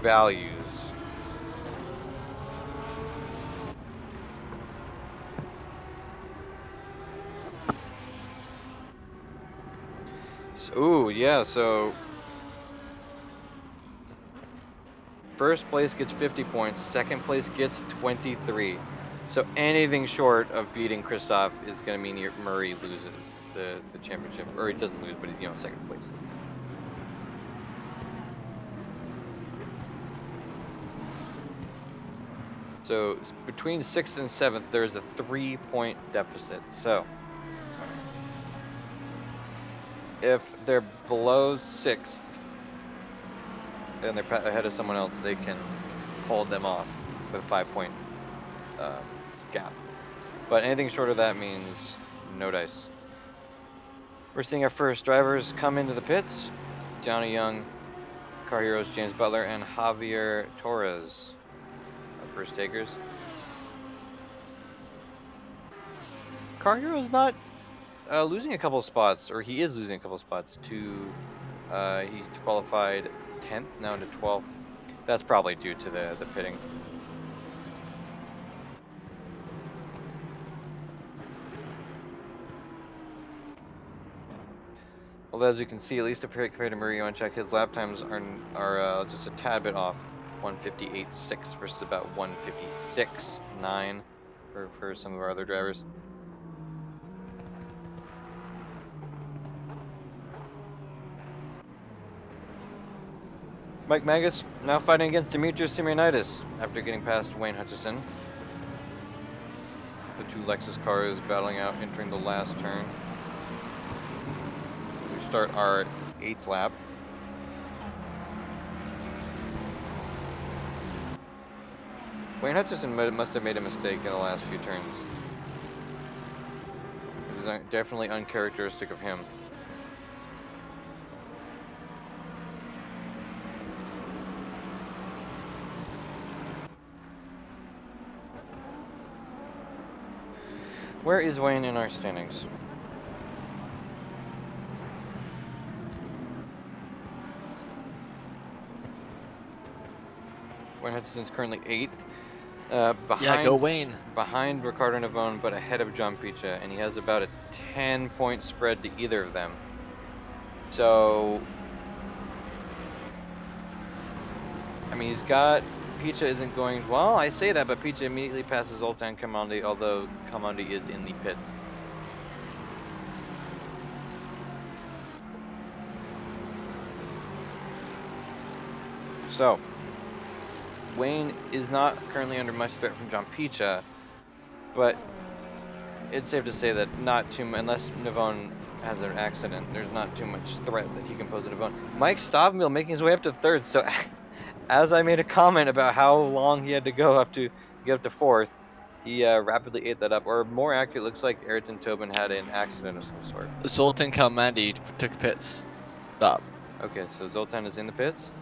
values? Ooh, yeah, so first place gets 50 points, second place gets 23. So anything short of beating Christoph is going to mean Murray loses the championship, or he doesn't lose, but he's, second place. So between 6th and 7th, there's a 3-point deficit. So if they're below 6th, and they're ahead of someone else, they can hold them off with a 5-point gap. But anything short of that means no dice. We're seeing our first drivers come into the pits. Johnny Young, Car Heroes James Butler, and Javier Torres. Our first takers. Car Heroes not losing a couple spots, or he is losing a couple spots to. He's qualified 10th, now into 12th. That's probably due to the pitting. Although as you can see, at least compared to Murray Check, his lap times are just a tad bit off. 158.6 versus about 156.9 for some of our other drivers. Mike Magus now fighting against Demetrius Simeonitis after getting past Wayne Hutchison. The two Lexus cars battling out entering the last turn. We start our 8th lap. Wayne Hutchison must have made a mistake in the last few turns. This is definitely uncharacteristic of him. Where is Wayne in our standings? Wayne Hutchison's currently 8th. Yeah, go Wayne. Behind Ricardo Navone, but ahead of John Picha, and he has about a 10-point spread to either of them. So, I mean, he's got Picha isn't going well. I say that, but Picha immediately passes Zoltan Kamandi, although Kamandi is in the pits. So, Wayne is not currently under much threat from John Picha, but it's safe to say that not too much, unless Navone has an accident, there's not too much threat that he can pose to Navone. Mike Stavmill making his way up to 3rd, so as I made a comment about how long he had to go up to get up to 4th, he rapidly ate that up. Or more accurate, looks like Ayrton Tobin had an accident of some sort. Zoltan Kalmandi took pits. Stop. Okay, so Zoltan is in the pits?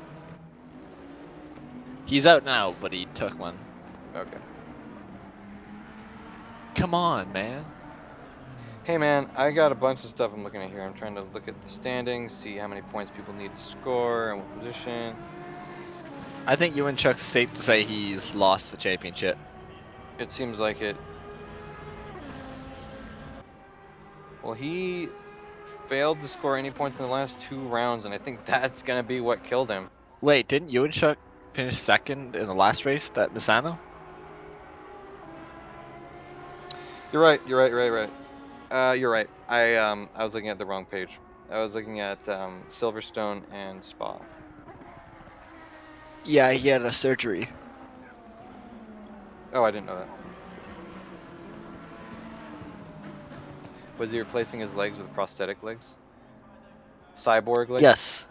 He's out now, but he took one. Okay. Come on, man. Hey man, I got a bunch of stuff I'm looking at here. I'm trying to look at the standings, see how many points people need to score and what position. I think you and Chuck's safe to say he's lost the championship. It seems like it. Well, he failed to score any points in the last 2 rounds, and I think that's going to be what killed him. Wait, didn't you and Chuck finish 2nd in the last race at Misano? You're right. You're right. You're right. I was looking at the wrong page. I was looking at Silverstone and Spa. Yeah, he had a surgery. Oh, I didn't know that. Was he replacing his legs with prosthetic legs? Cyborg legs? Yes.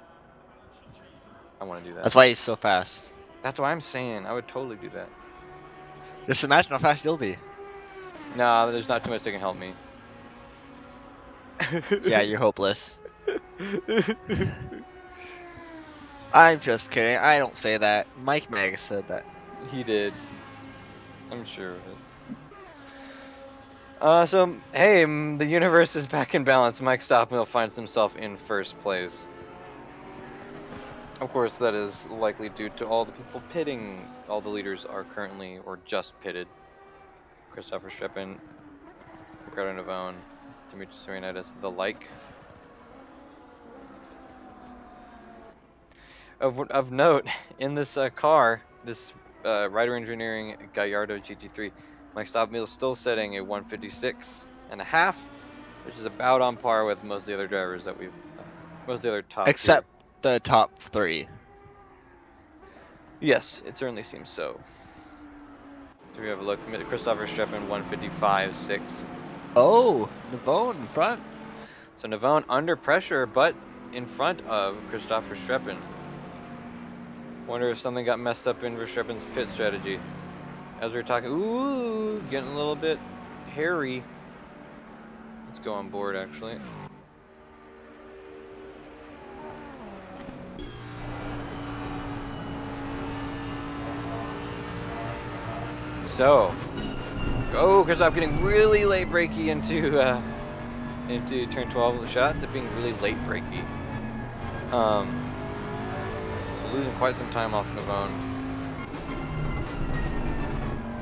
I want to do that. That's why he's so fast. That's what I'm saying. I would totally do that. Just imagine how fast you'll be. Nah, there's not too much that can help me. Yeah, you're hopeless. I'm just kidding. I don't say that. Mike Magus said that. He did. I'm sure of it. So, hey, the universe is back in balance. Mike Stockmill finds himself in 1st place. Of course, that is likely due to all the people pitting. All the leaders are currently, or just pitted. Christopher Streppen, Ricardo Navone, Demetrius Simeonitis, the like. Of note, in this car, this Rider Engineering Gallardo GT3, Mike Stockmill is still setting a 156.5, which is about on par with most of the other drivers that we've, most of the other top Except tier. the top 3. Yes, it certainly seems so. So we have a look. Christopher Streppen 155.6. Oh, Navone in front. So Navone under pressure, but in front of Christopher Streppen. Wonder if something got messed up in Verstappen's pit strategy. As we were talking, ooh, getting a little bit hairy. Let's go on board, actually. So, oh, Kristoff getting really late brakey into turn 12. Shout out to being really late brakey. So losing quite some time off Navone.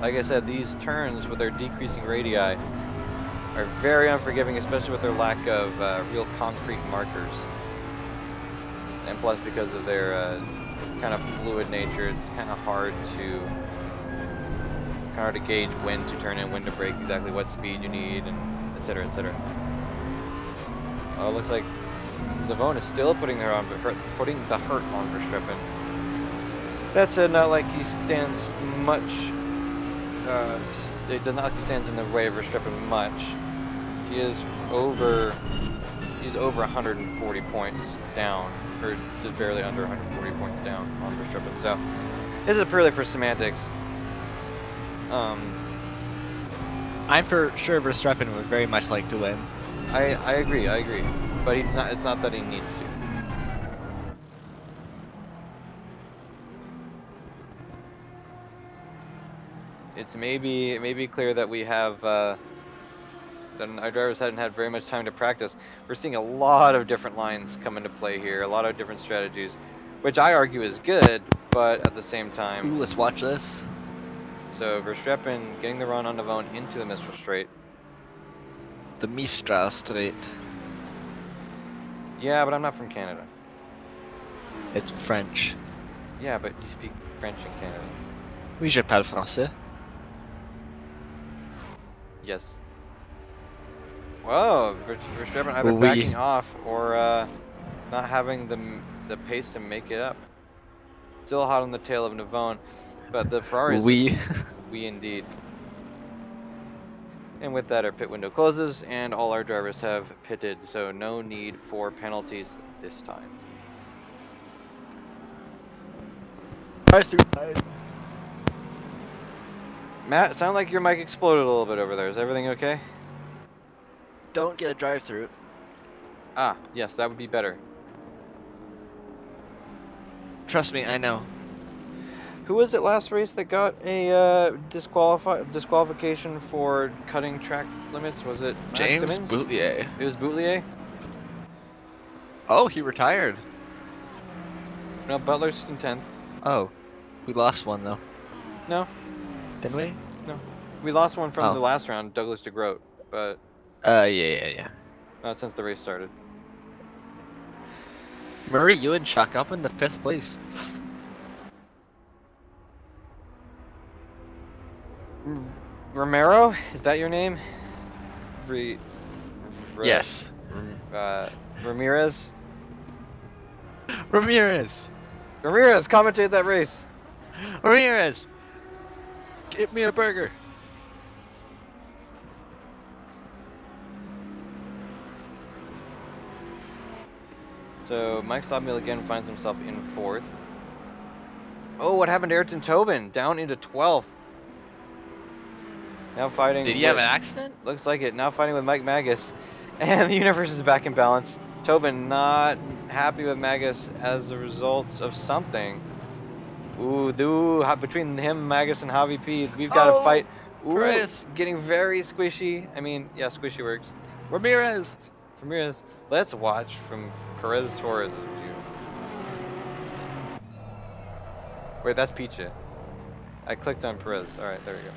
Like I said, these turns with their decreasing radii are very unforgiving, especially with their lack of real concrete markers. And plus, because of their kind of fluid nature, it's kind of hard to gauge when to turn in, when to brake, exactly what speed you need, and etc. etc. Oh, it looks like Navone is still putting the hurt on Verstappen. That said, not like he stands much. It does not like he stands in the way of Verstappen much. He is over. He's over 140 points down, or just barely under 140 points down on Verstappen. So this is purely for semantics. I'm for sure Verstappen would very much like to win. I agree, but he's not. It's not that he needs to. It's maybe clear that we have that our drivers hadn't had very much time to practice. We're seeing a lot of different lines come into play here, a lot of different strategies, which I argue is good, but at the same time. Ooh, let's watch this. So Verstappen getting the run on Navone into the Mistral Straight. The Mistral Straight. Yeah, but I'm not from Canada. It's French. Yeah, but you speak French in Canada. Oui, je parle français. Yes. Whoa, Verstappen either Oui. backing off or not having the pace to make it up. Still hot on the tail of Navone, but the Ferraris Oui. just we indeed. And with that, our pit window closes, and all our drivers have pitted, so no need for penalties this time. Matt, sound like your mic exploded a little bit over there. Is everything okay? Don't get a drive-through. Ah, yes, that would be better. Trust me, I know. Who was it last race that got a disqualification for cutting track limits? Was it Max James Simmons? Boutlier. It was Boutlier? Oh, he retired. No, Butler's in 10th. Oh, we lost one though. No, Didn't we? no. We lost one from the Oh. last round, Douglas DeGroat, but Yeah. not since the race started. Murray Ewan chuck up in the 5th place. Romero, is that your name? Yes. Ramirez? Ramirez. Ramirez, commentate that race. Ramirez. Give me a burger. So Mike Slobmill again finds himself in 4th. Oh, what happened to Ayrton Tobin? Down into 12th. Now fighting Did he have with... an accident? Looks like it. Now fighting with Mike Magus. And the universe is back in balance. Tobin not happy with Magus as a result of something. Ooh, between him, Magus, and Javi P, we've got to fight. Ooh, Perez. getting very squishy. I mean, yeah, squishy works. Ramirez. Ramirez. Let's watch from Perez Torres' view. Wait, that's Picha. I clicked on Perez. All right, there we go.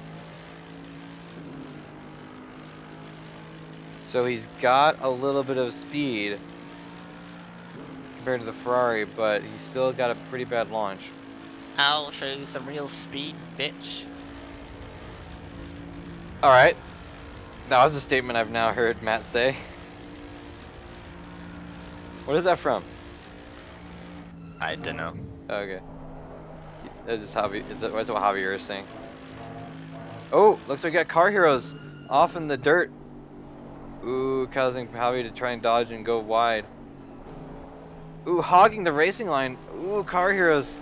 So he's got a little bit of speed compared to the Ferrari, but he's still got a pretty bad launch. I'll show you some real speed, bitch. All right. That was a statement I've now heard Matt say. What is that from? I don't know. Okay. That's just Javi. That's what Javier is saying. Oh, looks like we got car heroes off in the dirt. Ooh, causing Javi to try and dodge and go wide. Ooh, hogging the racing line. Ooh, car heroes.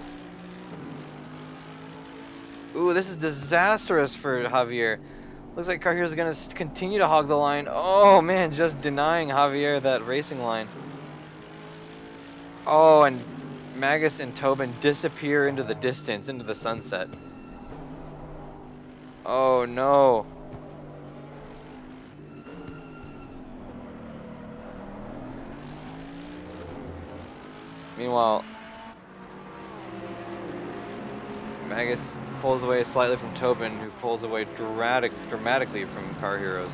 Ooh, this is disastrous for Javier. Looks like car heroes are going to continue to hog the line. Oh, man, just denying Javier that racing line. Oh, and Magus and Tobin disappear into the distance, into the sunset. Oh no. Meanwhile, Magus pulls away slightly from Tobin, who pulls away dramatically from Car Heroes.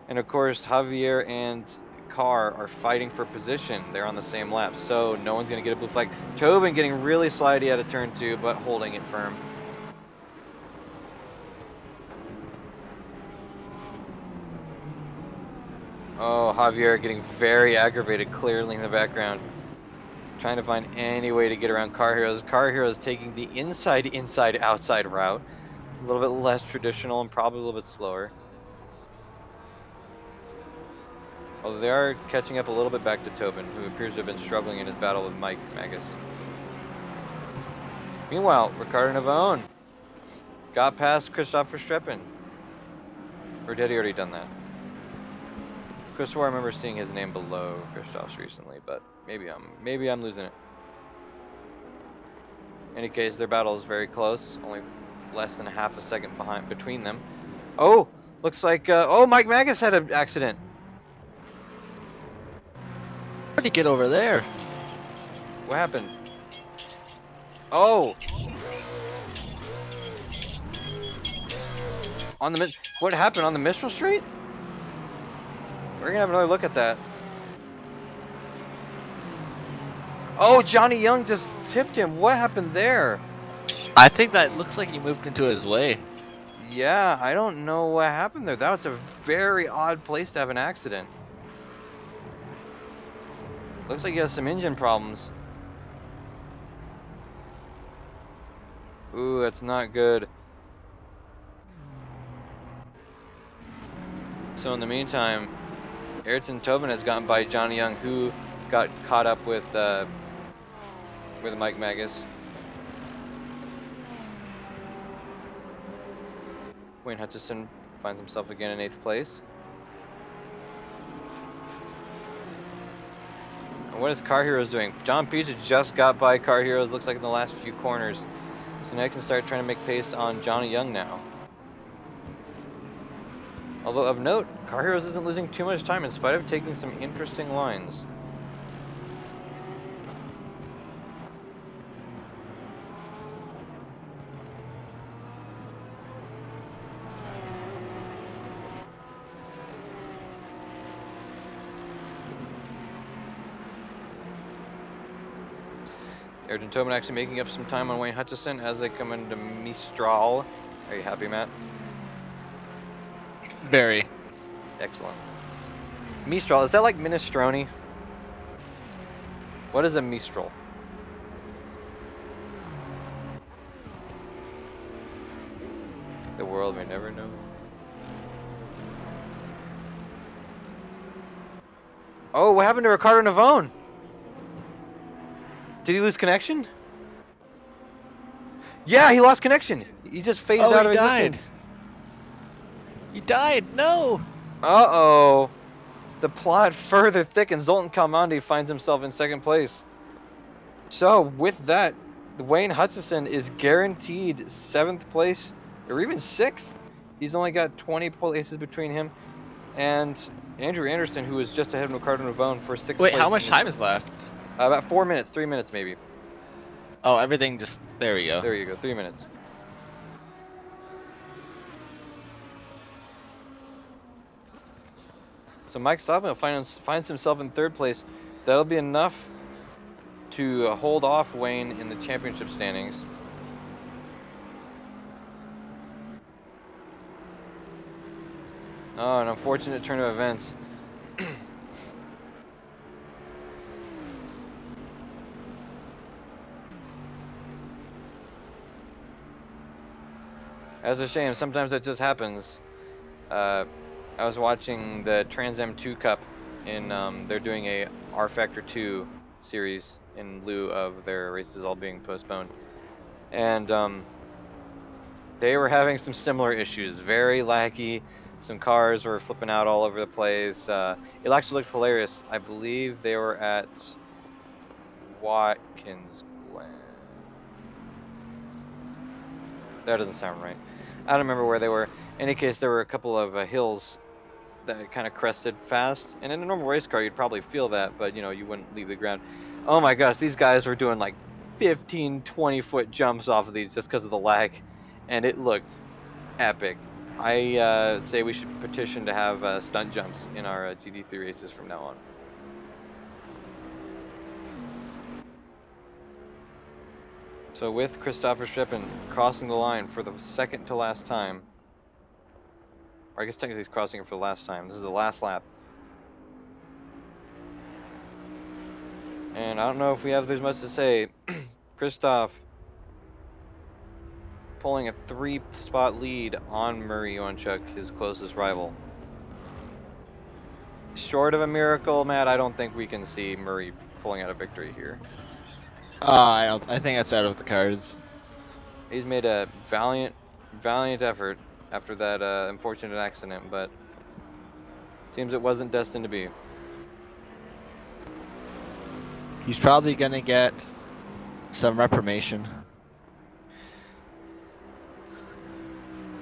And of course, Javier and Carr are fighting for position. They're on the same lap, so no one's going to get a blue flag. Tobin getting really slidey out of turn 2, but holding it firm. Oh, Javier getting very aggravated, clearly in the background. Trying to find any way to get around Car Heroes. Car Heroes taking the inside-outside route. A little bit less traditional and probably a little bit slower. Although they are catching up a little bit back to Tobin, who appears to have been struggling in his battle with Mike Magus. Meanwhile, Ricardo Navone got past Christopher Streppin. Or had he already done that? Christopher, I remember seeing his name below Christoph's recently, but maybe I'm losing it. In any case, their battle is very close, only less than a half a second between them. Oh, looks like oh, Mike Magus had an accident. How did he get over there? What happened? Oh, what happened on the Mistral Straight? We're gonna have another look at that. Oh, Johnny Young just tipped him. What happened there? I think that looks like he moved into his way. Yeah, I don't know what happened there. That was a very odd place to have an accident. Looks like he has some engine problems. Ooh, that's not good. So in the meantime, Ayrton Tobin has gotten by Johnny Young, who got caught up with Mike Magus. Wayne Hutchison finds himself again in 8th place. And what is Car Heroes doing? John Pizza just got by Car Heroes, looks like in the last few corners. So now he can start trying to make pace on Johnny Young now. Although of note, Car Heroes isn't losing too much time in spite of taking some interesting lines. Ayrton Tobin actually making up some time on Wayne Hutchison as they come into Mistral. Are you happy, Matt? Very. Excellent. Mistral, is that like minestrone? What is a Mistral? The world may never know. Oh, what happened to Ricardo Navone? Did he lose connection? Yeah, he lost connection. He just phased Oh, out he of died. existence. He died. No. Uh-oh. The plot further thickens. Zoltan Kalmandi finds himself in 2nd place. So, with that, Wayne Hutchison is guaranteed 7th place, or even 6th. He's only got 20 places between him and Andrew Anderson, who is just ahead of Ricardo Navone for 6th Wait, how place. much time is left? About 4 minutes, 3 minutes maybe. Oh, everything just there we go. There you go, 3 minutes. So Mike Stockman finds himself in 3rd place. That'll be enough to hold off Wayne in the championship standings. Oh, an unfortunate turn of events. That's a shame. Sometimes that just happens. I was watching the Trans M2 Cup in they're doing a R Factor 2 series in lieu of their races all being postponed. And they were having some similar issues. Very laggy. Some cars were flipping out all over the place. It actually looked hilarious. I believe they were at Watkins Glen. That doesn't sound right. I don't remember where they were. In any case, there were a couple of hills that kind of crested fast, and in a normal race car, you'd probably feel that, but you wouldn't leave the ground. Oh my gosh, these guys were doing like 15, 20-foot jumps off of these just because of the lag, and it looked epic. I say we should petition to have stunt jumps in our GT3 races from now on. So with Christopher Scheppen crossing the line for the second to last time, or I guess technically he's crossing it for the last time. This is the last lap. And I don't know if there's much to say. Christoph pulling a 3-spot lead on Murray Iwanchuk, his closest rival. Short of a miracle, Matt, I don't think we can see Murray pulling out a victory here. I think that's out of the cards. He's made a valiant effort after that unfortunate accident, but seems it wasn't destined to be. He's probably gonna get some reprimation.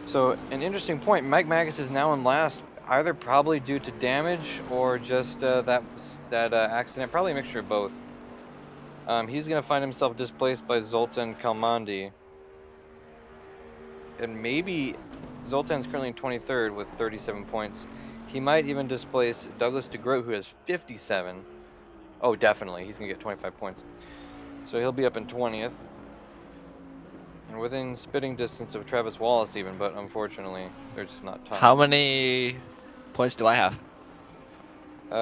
So an interesting point. Mike Magus is now in last, either probably due to damage or just that accident. Probably a mixture of both. He's going to find himself displaced by Zoltan Kalmandi. And maybe Zoltan's currently in 23rd with 37 points. He might even displace Douglas DeGroat, who has 57. Oh, definitely. He's going to get 25 points. So he'll be up in 20th. And within spitting distance of Travis Wallace even, but unfortunately, they're just not How tied. many points do I have? Your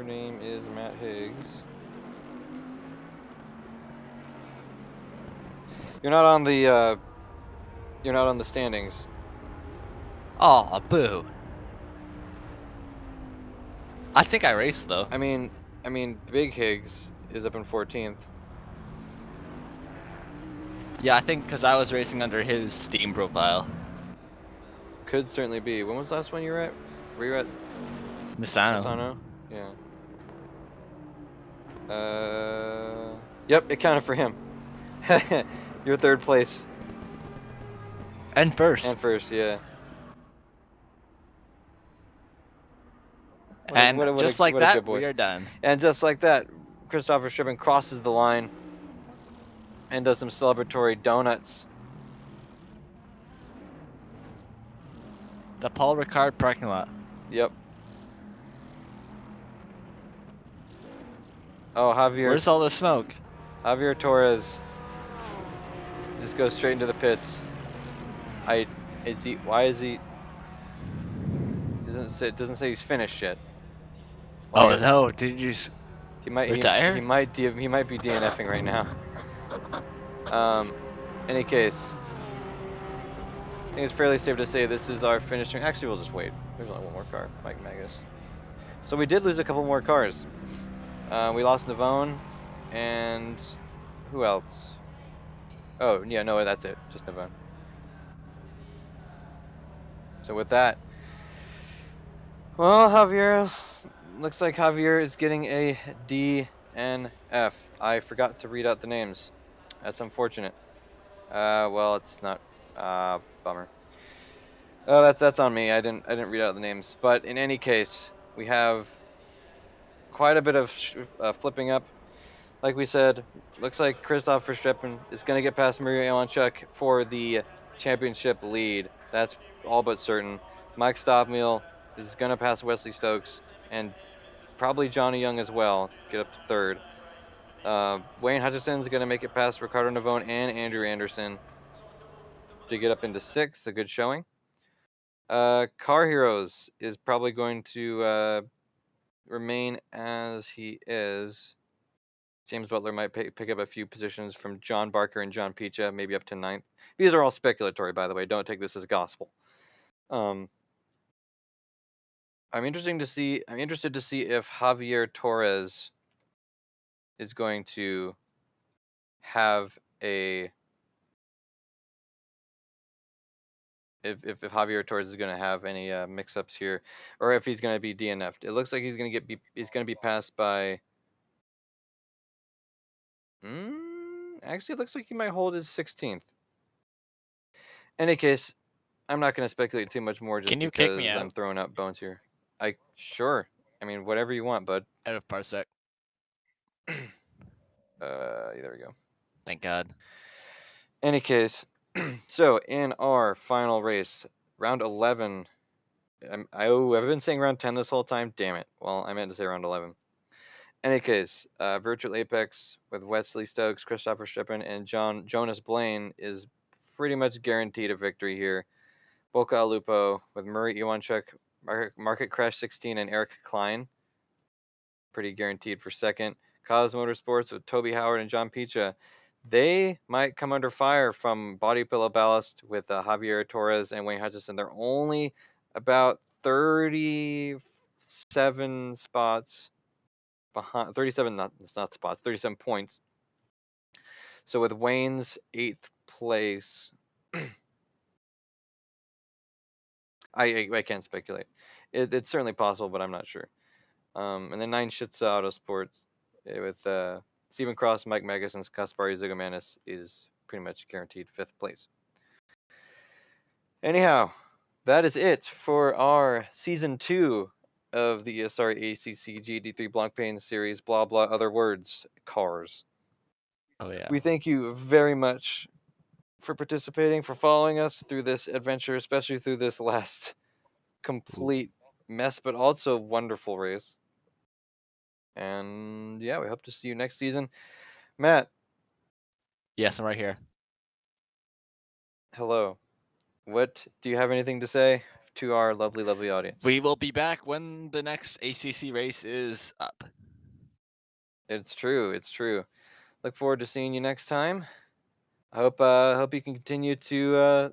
name is Matt Higgs. You're not on the standings. Oh, boo. I think I raced though. I mean, Big Higgs is up in 14th. Yeah, I think because I was racing under his Steam profile. Could certainly be. When was the last one you were at? Were you at Misano. Misano? Yeah. Yep, it counted for him. You're third place And first. and first, yeah. And just like What a good that, boy. we are done. And just like that, Christopher Shippen crosses the line and does some celebratory donuts. The Paul Ricard parking lot. Yep. Oh, Where's all the smoke? Javier Torres just goes straight into the pits. Why is he? Doesn't say he's finished yet. Oh Well, no, did you he retire? might be DNFing right now. Any case, I think it's fairly safe to say this is our finishing. Actually, we'll just wait. There's only one more car, Mike Magus. So we did lose a couple more cars. We lost Navone, and who else? Oh yeah, no, that's it. Just Navone. So with that, well, Javier, looks like Javier is getting a DNF. I forgot to read out the names. That's unfortunate. Well, it's not. Bummer. Oh, that's on me. I didn't read out the names. But in any case, we have quite a bit of flipping up. Like we said, looks like Christoph Verstappen is going to get past Mario Iwanchuk for the championship lead. That's all but certain. Mike Stockmeal is going to pass Wesley Stokes and probably Johnny Young as well, get up to third. Wayne Hutchinson is going to make it past Ricardo Navone and Andrew Anderson to get up into sixth. A good showing. Car Heroes is probably going to remain as he is. James Butler might pick up a few positions from John Barker and John Picha, maybe up to ninth. These are all speculatory, by the way. Don't take this as gospel. I'm interested to see if Javier Torres is going to have a if Javier Torres is going to have any mix-ups here, or if he's going to be DNF'd. It looks like he's going to be passed by. Actually, it looks like he might hold his 16th. Any case, I'm not going to speculate too much more just Can you kick me because I'm out? throwing out bones here. Sure. I mean, whatever you want, bud. Out of Parsec. There we go. Thank God. Any case, so in our final race, round 11. I've been saying round 10 this whole time. Damn it. Well, I meant to say round 11. Any case, Virtual Apex with Wesley Stokes, Christopher Strippen, and Jonas Blaine is pretty much guaranteed a victory here. Boca Lupo with Murray Iwanchuk, Market Crash 16, and Eric Klein, pretty guaranteed for second. Cause Motorsports with Toby Howard and John Picha. They might come under fire from Body Pillow Ballast with Javier Torres and Wayne Hutchison. They're only about 37 spots behind. 37, it's not spots, 37 points. So with Wayne's 8th place, I can't speculate. It's certainly possible, but I'm not sure. And then 9 Shitsa Autosports with Stephen Cross, Mike Megas, and Kaspari Zigomanis is pretty much guaranteed 5th place. Anyhow, that is it for our season 2 of the ESR ACC GT3 Blancpain Series, blah blah other words, cars. Oh yeah. We thank you very much for participating, for following us through this adventure, especially through this last complete mess, but also wonderful race. And yeah, we hope to see you next season. Matt. Yes, I'm right here. Hello. What do you have anything to say to our lovely, lovely audience? We will be back when the next ACC race is up. It's true. It's true. Look forward to seeing you next time. I hope you can continue to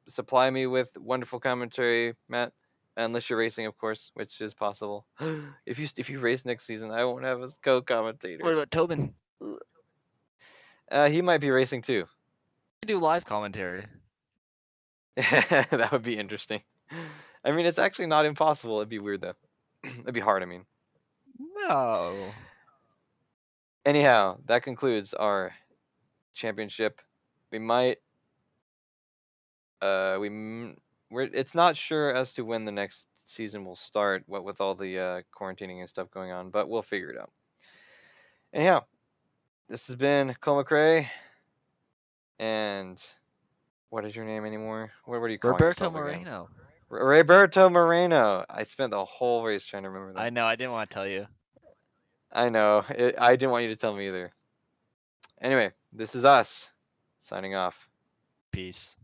supply me with wonderful commentary, Matt. Unless you're racing, of course, which is possible. If you race next season, I won't have a What co-commentator. about Tobin? He might be racing too. I do live commentary. That would be interesting. I mean, it's actually not impossible. It'd be weird though. It'd be hard. I mean. No. Anyhow, that concludes our championship. We might it's not sure as to when the next season will start, what with all the quarantining and stuff going on, but we'll figure it out. Anyhow, this has been Cole McCray, and what is your name anymore? What are you calling Roberto yourself again? Moreno. Roberto Moreno. I spent the whole race trying to remember that. I know. I didn't want to tell you. I know. I didn't want you to tell me either. Anyway, this is us signing off. Peace.